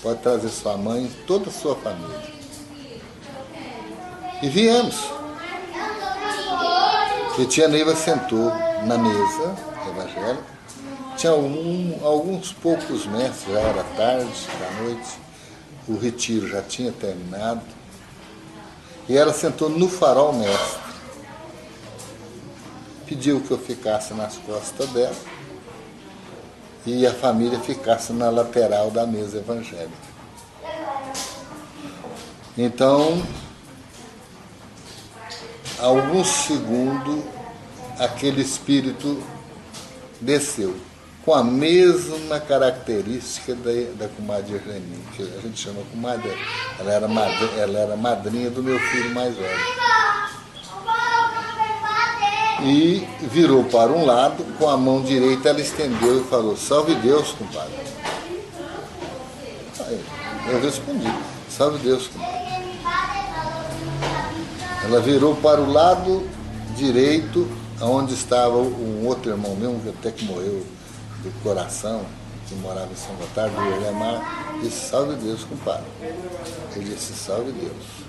pode trazer sua mãe e toda a sua família. E viemos. E tia Neiva sentou na mesa evangélica. Tinha alguns poucos mestres, já era tarde da noite, o retiro já tinha terminado. E ela sentou no farol mestre. Pediu que eu ficasse nas costas dela e a família ficasse na lateral da mesa evangélica. Então, alguns segundos, aquele espírito desceu, com a mesma característica da comadre Irleni, que a gente chama comadre. Ela era madrinha do meu filho mais velho. E virou para um lado, com a mão direita ela estendeu e falou, salve Deus, compadre. Aí eu respondi, salve Deus, compadre. Ela virou para o lado direito, onde estava um outro irmão meu, que até que morreu do coração, que morava em São Gotardo, do Irlemar, e disse: salve Deus, compadre. Ele disse: salve Deus.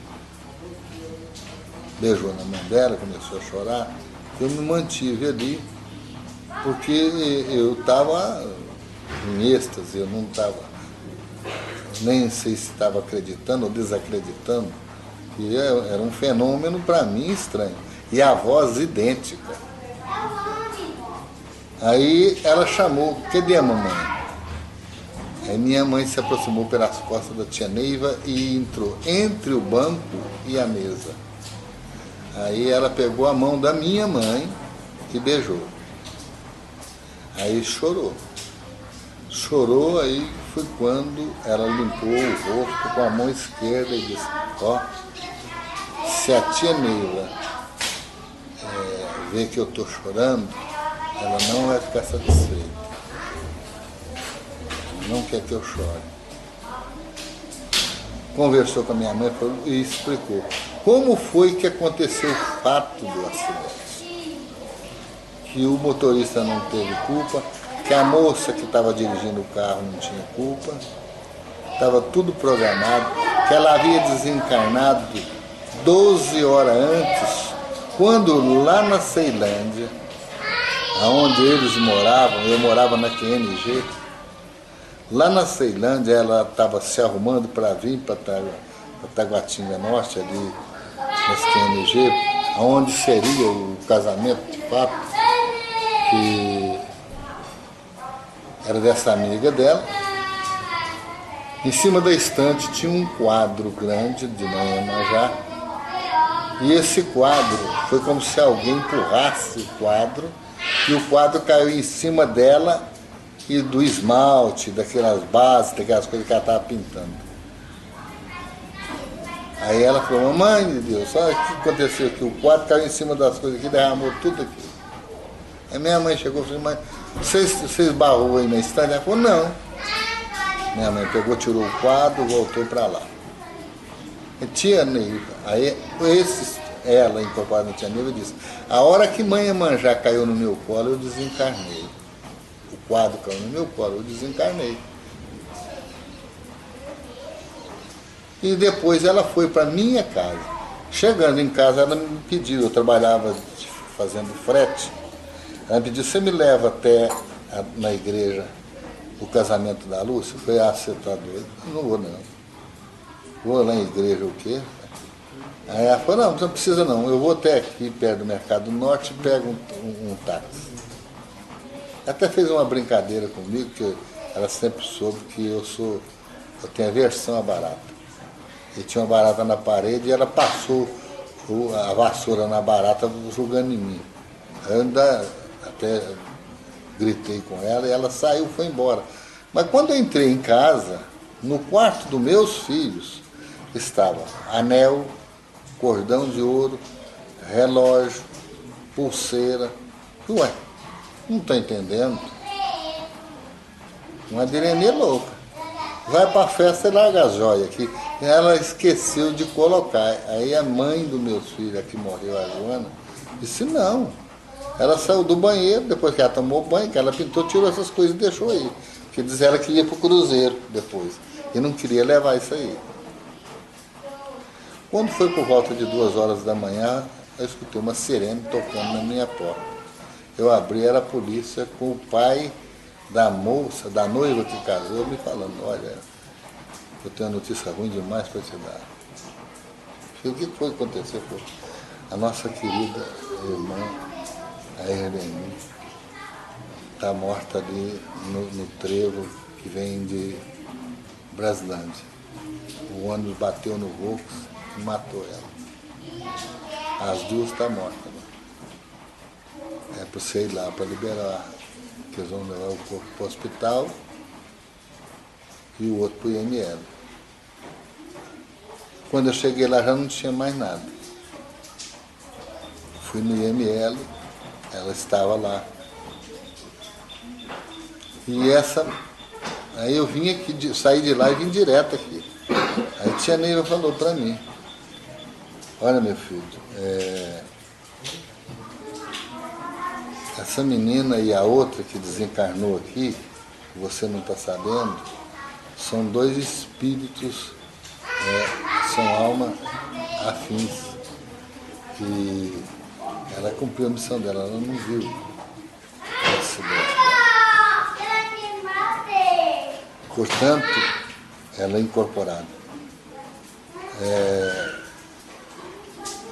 Beijou na mão dela, começou a chorar. Eu me mantive ali, porque eu estava em êxtase, eu não estava, nem sei se estava acreditando ou desacreditando, que era um fenômeno para mim estranho. E a voz idêntica. Aí ela chamou: cadê a mamãe? Aí minha mãe se aproximou pelas costas da tia Neiva e entrou entre o banco e a mesa. Aí ela pegou a mão da minha mãe e beijou. Aí chorou. Chorou, aí foi quando ela limpou o rosto com a mão esquerda e disse: ó, se a tia Neiva ver que eu estou chorando, ela não vai ficar satisfeita. Não quer que eu chore. Conversou com a minha mãe e explicou como foi que aconteceu o fato do acidente. Que o motorista não teve culpa, que a moça que estava dirigindo o carro não tinha culpa, estava tudo programado, que ela havia desencarnado 12 horas antes, quando lá na Ceilândia, onde eles moravam, eu morava na QNG, lá na Ceilândia ela estava se arrumando para vir para Taguatinga Norte, ali nas QNG, onde seria o casamento de fato, que era dessa amiga dela. Em cima da estante tinha um quadro grande de Iemanjá, e esse quadro foi como se alguém empurrasse o quadro, e o quadro caiu em cima dela e do esmalte, daquelas bases, daquelas coisas que ela estava pintando. Aí ela falou: mamãe de Deus, olha o que aconteceu aqui, o quadro caiu em cima das coisas aqui, derramou tudo aqui. Aí minha mãe chegou e falou: mãe, você esbarrou aí na estante? Ela falou: não. Minha mãe pegou, tirou o quadro, voltou para lá. E tia Neiva, aí ela, incorporada na tia Neiva, disse: a hora que mãe Iemanjá caiu no meu colo, eu desencarnei. O quadro caiu no meu colo, eu desencarnei. E depois ela foi para minha casa. Chegando em casa, ela me pediu, eu trabalhava fazendo frete, ela me pediu: você me leva até na igreja o casamento da Lúcia? Eu falei: ah, você está doido? Não vou não. Vou lá na igreja o quê? Aí ela falou: não precisa não, eu vou até aqui perto do Mercado Norte e pego um táxi. Até fez uma brincadeira comigo, que ela sempre soube que eu tenho aversão à barata. E tinha uma barata na parede e ela passou a vassoura na barata jogando em mim. Eu ainda até gritei com ela e ela saiu e foi embora. Mas quando eu entrei em casa, no quarto dos meus filhos, estava anel, cordão de ouro, relógio, pulseira. Ué, não estou entendendo. Uma Direne louca. Vai para a festa e larga a joia aqui. Ela esqueceu de colocar. Aí a mãe dos meus filhos, a que morreu, a Joana, disse: não. Ela saiu do banheiro, depois que ela tomou banho, que ela pintou, tirou essas coisas e deixou aí. Porque diz ela que ia para o cruzeiro depois. E não queria levar isso aí. Quando foi por volta de 2 horas da manhã, eu escutei uma sirene tocando na minha porta. Eu abri, era a polícia com o pai da moça, da noiva que casou, me falando: olha, eu tenho uma notícia ruim demais para te dar. Eu falei: o que foi que aconteceu? A nossa querida irmã, a Irene, está morta ali no trevo que vem de Braslândia. O ônibus bateu no Volks e matou ela. As duas estão mortas. É para você ir lá para liberar, que eles vão levar o corpo para o hospital e o outro para o IML. Quando eu cheguei lá já não tinha mais nada. Fui no IML, ela estava lá. E aí eu vim aqui, saí de lá e vim direto aqui. Aí a tia Neiva falou para mim: Olha, meu filho, essa menina e a outra que desencarnou aqui, que você não está sabendo, são dois espíritos, são almas afins. E ela cumpriu a missão dela, ela não viu o acidente. Portanto, ela é incorporada.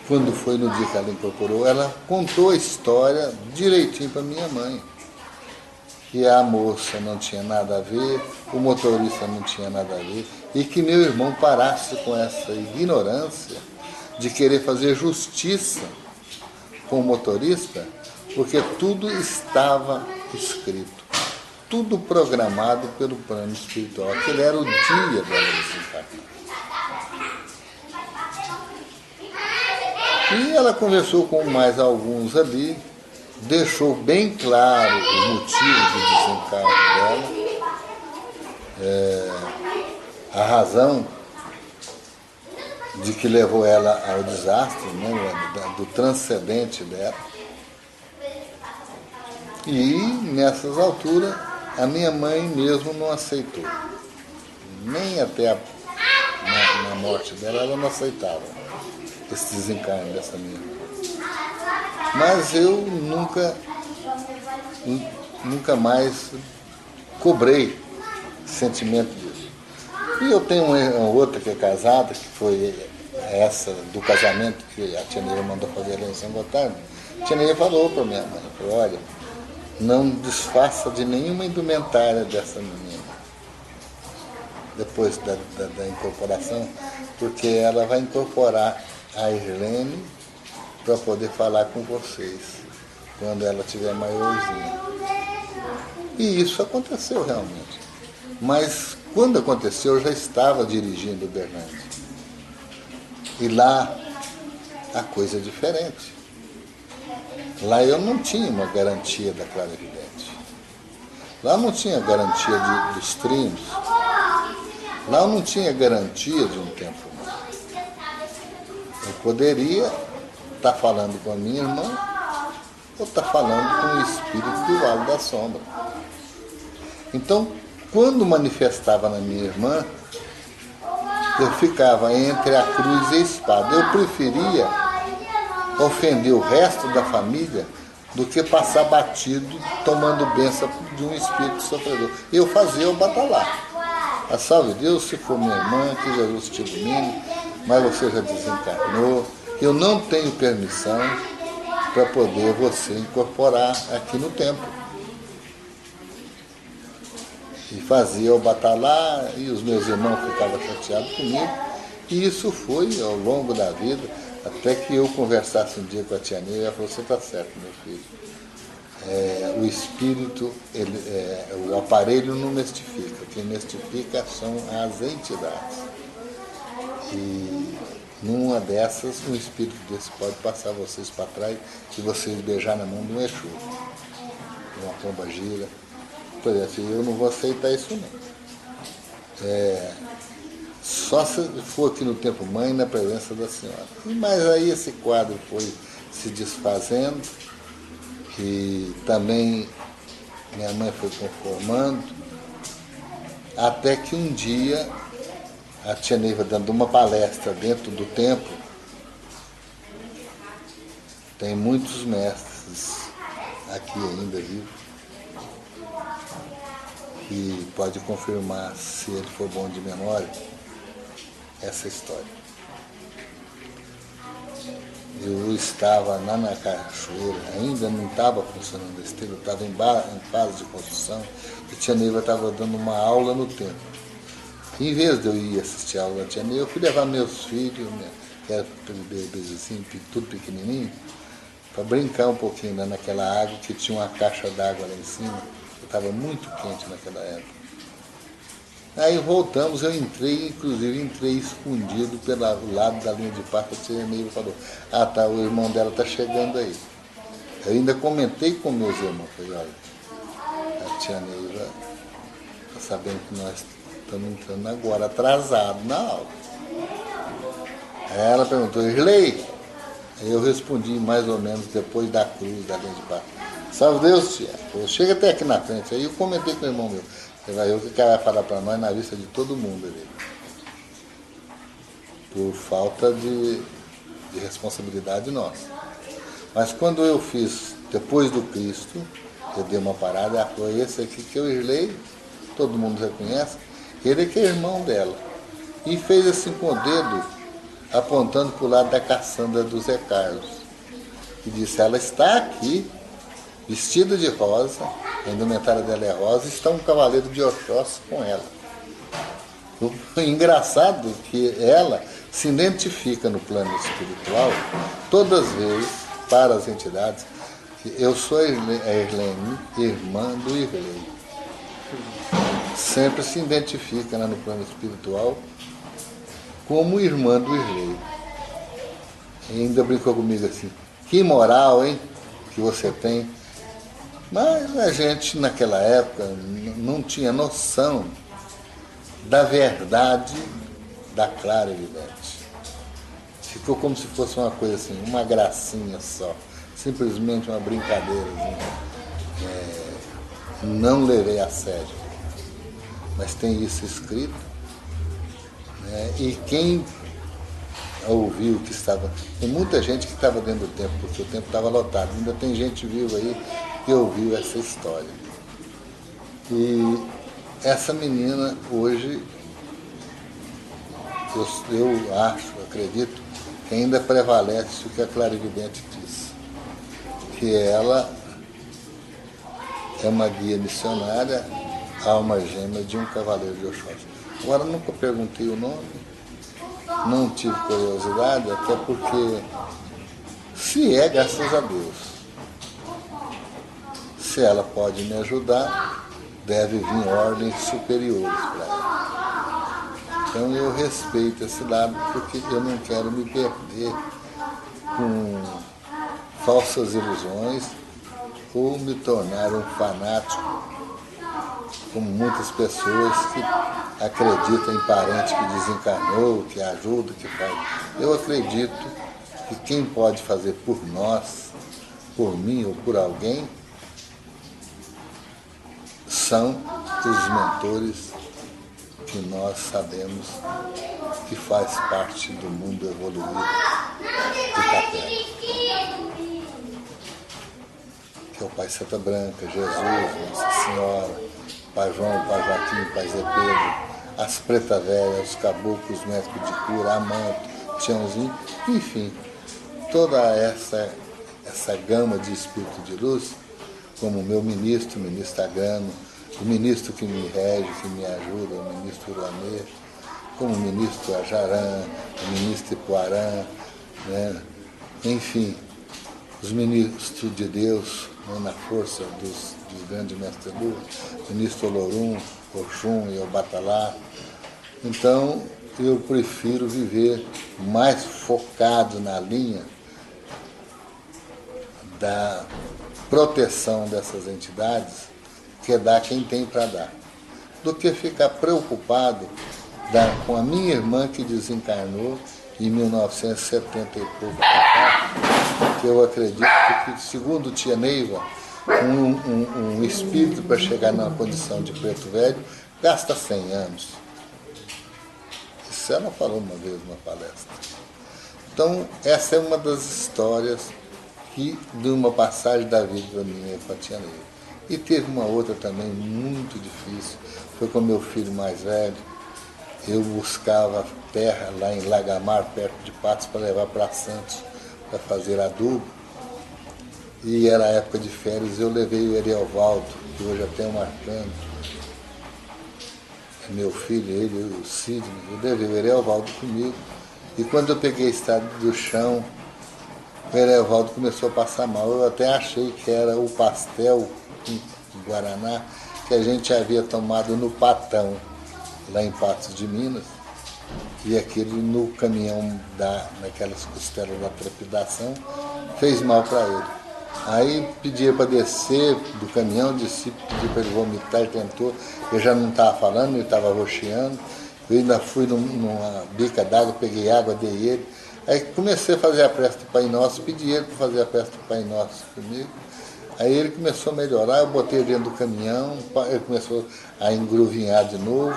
Quando foi no dia que ela incorporou, ela contou a história direitinho para minha mãe. Que a moça não tinha nada a ver, o motorista não tinha nada a ver, e que meu irmão parasse com essa ignorância de querer fazer justiça com o motorista, porque tudo estava escrito, tudo programado pelo plano espiritual. Aquele era o dia dela desencarnar. E ela conversou com mais alguns ali, deixou bem claro o motivo do desencarne dela, a razão de que levou ela ao desastre, né, do transcendente dela. E nessas alturas a minha mãe mesmo não aceitou. Nem até na morte dela ela não aceitava esse desencarne dessa minha irmã. Mas eu nunca mais cobrei sentimento disso. E eu tenho uma outra que é casada, que foi essa do casamento que a tia Neira mandou fazer lá em São Gotardo. A tia Neira falou para minha mãe, falou, olha, não desfaça de nenhuma indumentária dessa menina, depois da incorporação, porque ela vai incorporar a Irlene para poder falar com vocês quando ela tiver maiorzinha. E isso aconteceu realmente. Mas quando aconteceu, eu já estava dirigindo o Berlândia. E lá a coisa é diferente. Lá eu não tinha uma garantia da clarividente. Lá não tinha garantia dos trinos. Lá eu não tinha garantia de um tempo mais. Eu poderia estar falando com a minha irmã ou estar falando com o espírito do Vale da Sombra. Então, quando manifestava na minha irmã, eu ficava entre a cruz e a espada. Eu preferia ofender o resto da família do que passar batido tomando bênção de um espírito sofredor. Eu fazia o batalhar. A salve Deus, se for minha irmã, que Jesus te ilumine, mas você já desencarnou. Eu não tenho permissão para poder você incorporar aqui no templo. E fazia o batalhar, e os meus irmãos ficavam chateados comigo. E isso foi ao longo da vida, até que eu conversasse um dia com a tia Neira, e ela falou, você está certo, meu filho. O espírito, o aparelho não mistifica. Quem mistifica são as entidades. E numa dessas, um espírito desse pode passar vocês para trás se vocês beijar na mão de um Exu, de uma pomba gira. Por exemplo, eu não vou aceitar isso não. Só se for aqui no tempo mãe, na presença da senhora. Mas aí esse quadro foi se desfazendo e também minha mãe foi conformando, até que um dia a tia Neiva dando uma palestra dentro do templo, tem muitos mestres aqui ainda vivos, que pode confirmar, se ele for bom de memória, essa história. Eu estava lá na cachoeira, ainda não estava funcionando esse templo, eu estava em fase de construção, e a tia Neiva estava dando uma aula no templo. Em vez de eu ir assistir a aula da tia Neiva, eu fui levar meus filhos, que eram bebês assim, tudo pequenininho, para brincar um pouquinho lá naquela água, que tinha uma caixa d'água lá em cima, que estava muito quente naquela época. Aí voltamos, eu inclusive entrei escondido pelo lado da linha de passe, a tia Neiva falou, tá, o irmão dela está chegando aí. Eu ainda comentei com meus irmãos, falei, olha, a tia Neiva está sabendo que nós estamos entrando agora, atrasado na aula. Aí ela perguntou, Irlei? Aí eu respondi mais ou menos depois da cruz, da linha de passo. Salve Deus, tia. Chega até aqui na frente. Aí eu comentei com o irmão meu. Você vai ver o que o cara vai falar para nós na vista de todo mundo ali. Por falta de responsabilidade nossa. Mas quando eu fiz depois do Cristo, eu dei uma parada, ela falou, esse aqui que eu Irlei, todo mundo reconhece, ele que é irmão dela. E fez assim com o dedo, apontando para o lado da Cassandra do Zé Carlos. E disse, ela está aqui, vestida de rosa, a indumentária dela é rosa, e está um cavaleiro de Oxóssi com ela. O engraçado é que ela se identifica no plano espiritual, todas as vezes, para as entidades, que eu sou a Irlene, irmã do Irlei. Sempre se identifica no plano espiritual como irmã do Irlei. E ainda brincou comigo assim, que moral, hein, que você tem. Mas a gente, naquela época, não tinha noção da verdade da clara evidente. Ficou como se fosse uma coisa assim, uma gracinha só, simplesmente uma brincadeira. Não levei a sério. Mas tem isso escrito, né? E quem ouviu que estava... Tem muita gente que estava dentro do templo, porque o templo estava lotado. Ainda tem gente viva aí que ouviu essa história. E essa menina hoje, eu acho, acredito, que ainda prevalece o que a clarividente disse, que ela é uma guia missionária, alma gêmea de um cavaleiro de Oxóssi. Agora, nunca perguntei o nome, não tive curiosidade, até porque, se é, graças a Deus, se ela pode me ajudar, deve vir ordens superiores para ela. Então eu respeito esse lado, porque eu não quero me perder com falsas ilusões ou me tornar um fanático, como muitas pessoas que acreditam em parente que desencarnou, que ajuda, que faz. Eu acredito que quem pode fazer por nós, por mim ou por alguém, são os mentores que nós sabemos que faz parte do mundo evoluído de Capela. Que é o Pai Santa Branca, Jesus, Nossa Senhora, Pai João, Pai Joaquim, Pai Zé Pedro, as Preta Velhas, os caboclos, médicos de cura, Amanto, Tiãozinho, enfim, toda essa gama de espírito de luz, como o meu ministro Agrano, o ministro que me rege, que me ajuda, o ministro Uranê, como o ministro Ajarã, o ministro Ipuarã, né? Enfim, os ministros de Deus, né, na força dos grandes mestres luz, o ministro Olorum, Oxum e Obatalá. Então, eu prefiro viver mais focado na linha da proteção dessas entidades, que é dar quem tem para dar, do que ficar preocupado com a minha irmã que desencarnou em 1970 e pouco para cá, que eu acredito que, segundo tia Neiva, um espírito para chegar numa condição de preto velho gasta 100 anos. Isso ela falou uma vez numa palestra. Então, essa é uma das histórias de uma passagem da vida da minha com a tia Neiva. E teve uma outra também muito difícil, foi com meu filho mais velho. Eu buscava terra lá em Lagamar, perto de Patos, para levar para Santos, para fazer adubo. E era época de férias, eu levei o Eriovaldo, que hoje até é um arcano, meu filho, ele, o Sidney, eu levei o Eriovaldo comigo. E quando eu peguei a estrada do chão, o Eriovaldo começou a passar mal. Eu até achei que era o pastel em Guaraná que a gente havia tomado no Patão, lá em Patos de Minas, e aquele no caminhão naquelas costelas da trepidação fez mal para ele. Aí pedia para descer do caminhão, pedi para ele vomitar, ele tentou, eu já não estava falando, ele estava roxeando, Eu ainda fui numa bica d'água, peguei água, dei ele. Aí comecei a fazer a prece do Pai Nosso, pedi ele para fazer a prece do Pai Nosso comigo. Aí ele começou a melhorar, eu botei ele dentro do caminhão, ele começou a engruvinhar de novo.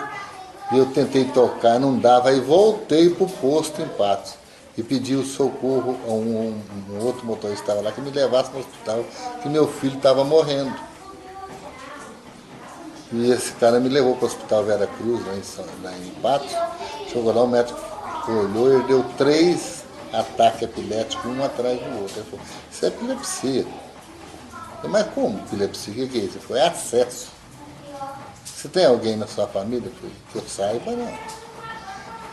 E eu tentei tocar, não dava, aí voltei para o posto em Patos. E pedi o socorro a um outro motorista que estava lá, que me levasse no hospital, que meu filho estava morrendo. E esse cara me levou para o Hospital Vera Cruz, lá em Patos. Chegou lá, o médico olhou, ele deu 3 ataques epiléticos, um atrás do outro. Ele falou, isso é epilepsia. Eu falei, mas como epilepsia? O que é isso? Ele falou, é acesso. Se tem alguém na sua família, que eu saiba, não.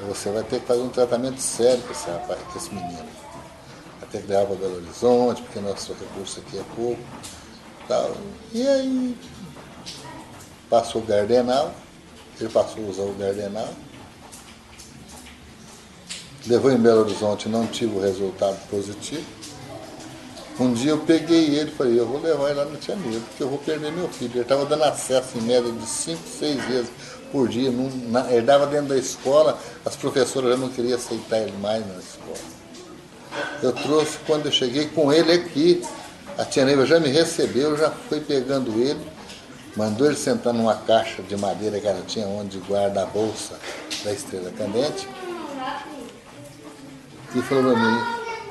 Você vai ter que fazer um tratamento sério com esse rapaz, com esse menino. Vai ter que levar para Belo Horizonte, porque nosso recurso aqui é pouco. Tal. E aí passou o Gardenal, ele passou a usar o Gardenal. Levou em Belo Horizonte, não tive o resultado positivo. Um dia eu peguei ele e falei, eu vou levar ele lá no Tia Nilda, porque eu vou perder meu filho. Ele estava dando acesso em média de 5, 6 vezes por dia. Ele dava dentro da escola, as professoras já não queriam aceitar ele mais na escola. Eu trouxe, quando eu cheguei com ele aqui, a Tia Neiva já me recebeu, já foi pegando ele, mandou ele sentar numa caixa de madeira que ela tinha onde guarda a bolsa da Estrela Candente, e falou para mim,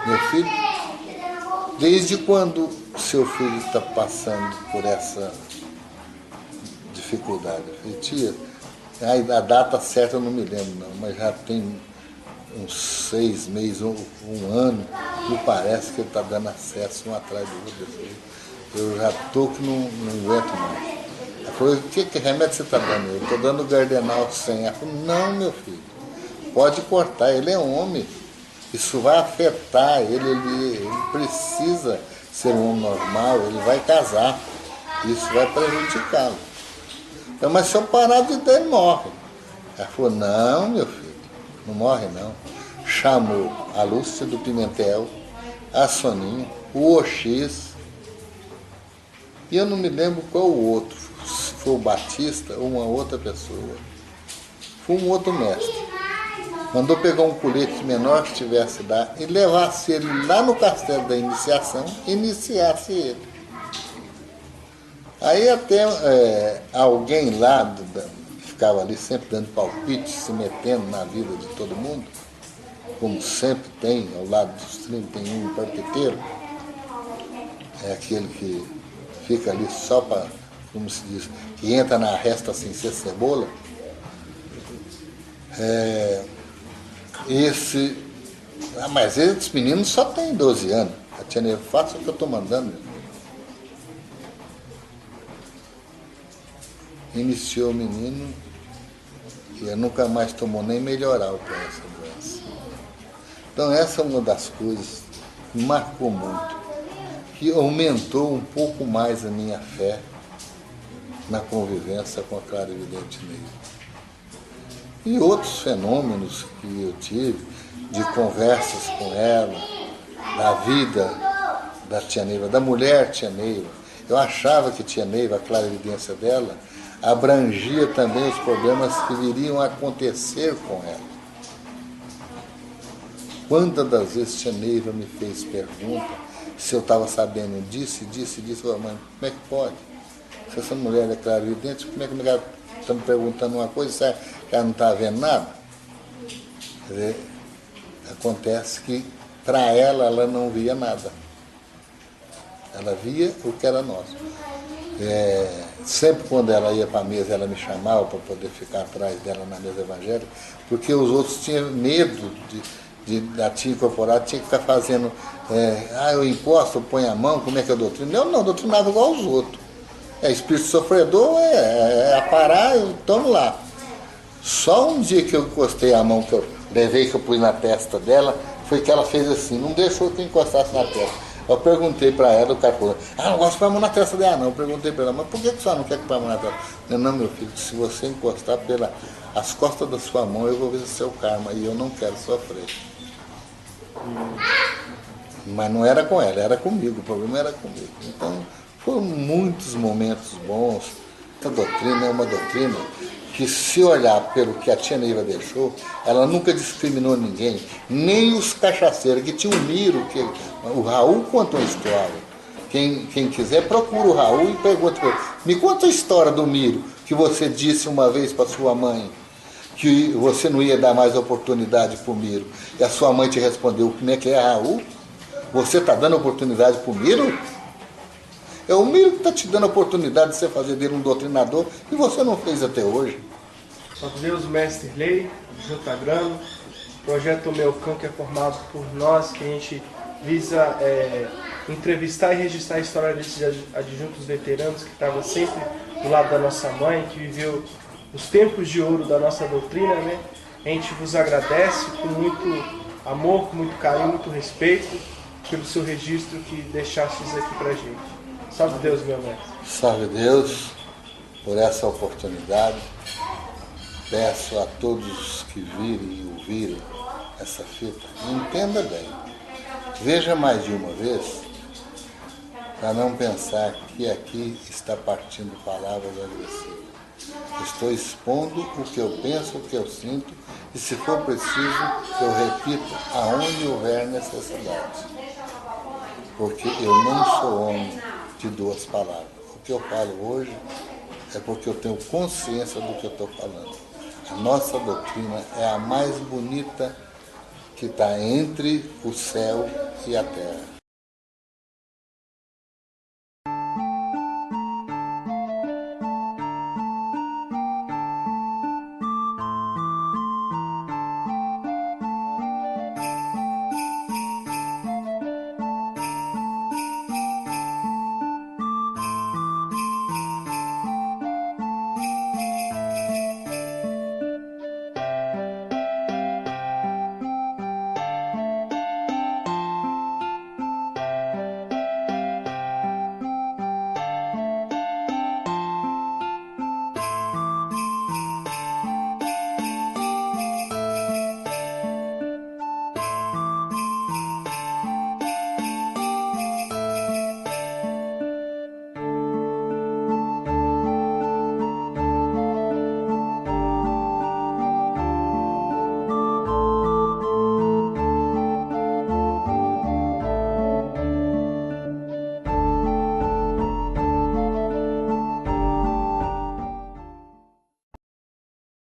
meu filho, desde quando seu filho está passando por essa dificuldade? Eu falei, tia, a data certa eu não me lembro não, mas já tem uns 6 meses, um ano, me parece que ele está dando acesso um atrás do outro. Eu já estou que não aguento mais. Ela falou, que remédio você está dando? Eu estou dando Gardenal 100. Ela falou, não, meu filho, pode cortar, ele é homem. Isso vai afetar ele precisa ser um homem normal, ele vai casar. Isso vai prejudicá-lo. Então, mas se eu parar de dar, ele morre. Ela falou, não, meu filho, não morre não. Chamou a Lúcia do Pimentel, a Soninha, o Oxis, e eu não me lembro qual o outro, se foi o Batista ou uma outra pessoa. Foi um outro mestre. Mandou pegar um colete menor que tivesse lá e levasse ele lá no castelo da iniciação e iniciasse ele. Aí até alguém lá, que ficava ali sempre dando palpite, se metendo na vida de todo mundo, como sempre tem, ao lado dos 31 palpiteiro, é aquele que fica ali só para, como se diz, que entra na resta sem ser cebola. Mas esse menino só tem 12 anos. A Tia Neiva, faça o que eu estou mandando. Iniciou o menino e ele nunca mais tomou nem melhoral para essa doença. Então essa é uma das coisas que me marcou muito, que aumentou um pouco mais a minha fé na convivência com a clarividente Neiva. E outros fenômenos que eu tive, de conversas com ela, da vida da Tia Neiva, da mulher Tia Neiva. Eu achava que Tia Neiva, a clarividência dela, abrangia também os problemas que viriam a acontecer com ela. Quantas das vezes Tia Neiva me fez pergunta se eu estava sabendo disso. Eu falei, mãe, como é que pode? Se essa mulher é clarividente, como é que ela está me perguntando uma coisa, sabe que ela não está vendo nada? Quer dizer, acontece que para ela não via nada. Ela via o que era nosso. Sempre quando ela ia para a mesa, ela me chamava para poder ficar atrás dela na mesa evangélica, porque os outros tinham medo da tia incorporada, tinha que ficar fazendo, eu encosto, eu ponho a mão, como é que eu doutrino? Eu não, doutrinava igual aos outros. Espírito sofredor, aparar, eu tomo lá. Só um dia que eu encostei a mão, que eu levei, que eu pus na testa dela, foi que ela fez assim, não deixou que eu encostasse na testa. Eu perguntei para ela, o cara falou, não gosto de pôr a mão na testa dela não. Eu perguntei para ela, mas por que você não quer que põe a mão na testa? Eu, não, meu filho, se você encostar as costas da sua mão, eu vou ver o seu karma, e eu não quero sofrer. Mas não era com ela, era comigo, o problema era comigo. Então, foram muitos momentos bons. A doutrina é uma doutrina que se olhar pelo que a tia Neiva deixou, ela nunca discriminou ninguém, nem os cachaceiros, que tinha o Miro, que o Raul contou a história. Quem quiser, procura o Raul e pergunta para ele. Me conta a história do Miro, que você disse uma vez para sua mãe, que você não ia dar mais oportunidade para o Miro. E a sua mãe te respondeu, como é que é, Raul? Você está dando oportunidade para o Miro? É o Miro que está te dando a oportunidade de você fazer dele um doutrinador e você não fez até hoje. Salve Deus, mestre Lei, Adjunto Agrano, projeto Meu Cão, que é formado por nós, que a gente visa entrevistar e registrar a história desses adjuntos veteranos que estavam sempre do lado da nossa mãe, que viveu os tempos de ouro da nossa doutrina, né? A gente vos agradece com muito amor, com muito carinho, muito respeito pelo seu registro que deixastes aqui pra gente. Salve Deus, meu mestre. Salve Deus por essa oportunidade. Peço a todos que virem e ouvirem essa fita, entenda bem. Veja mais de uma vez, para não pensar que aqui está partindo palavras agressivas. Estou expondo o que eu penso, o que eu sinto, e se for preciso, eu repito aonde houver necessidade. Porque eu não sou homem de duas palavras. O que eu falo hoje é porque eu tenho consciência do que eu estou falando. A nossa doutrina é a mais bonita que está entre o céu e a terra.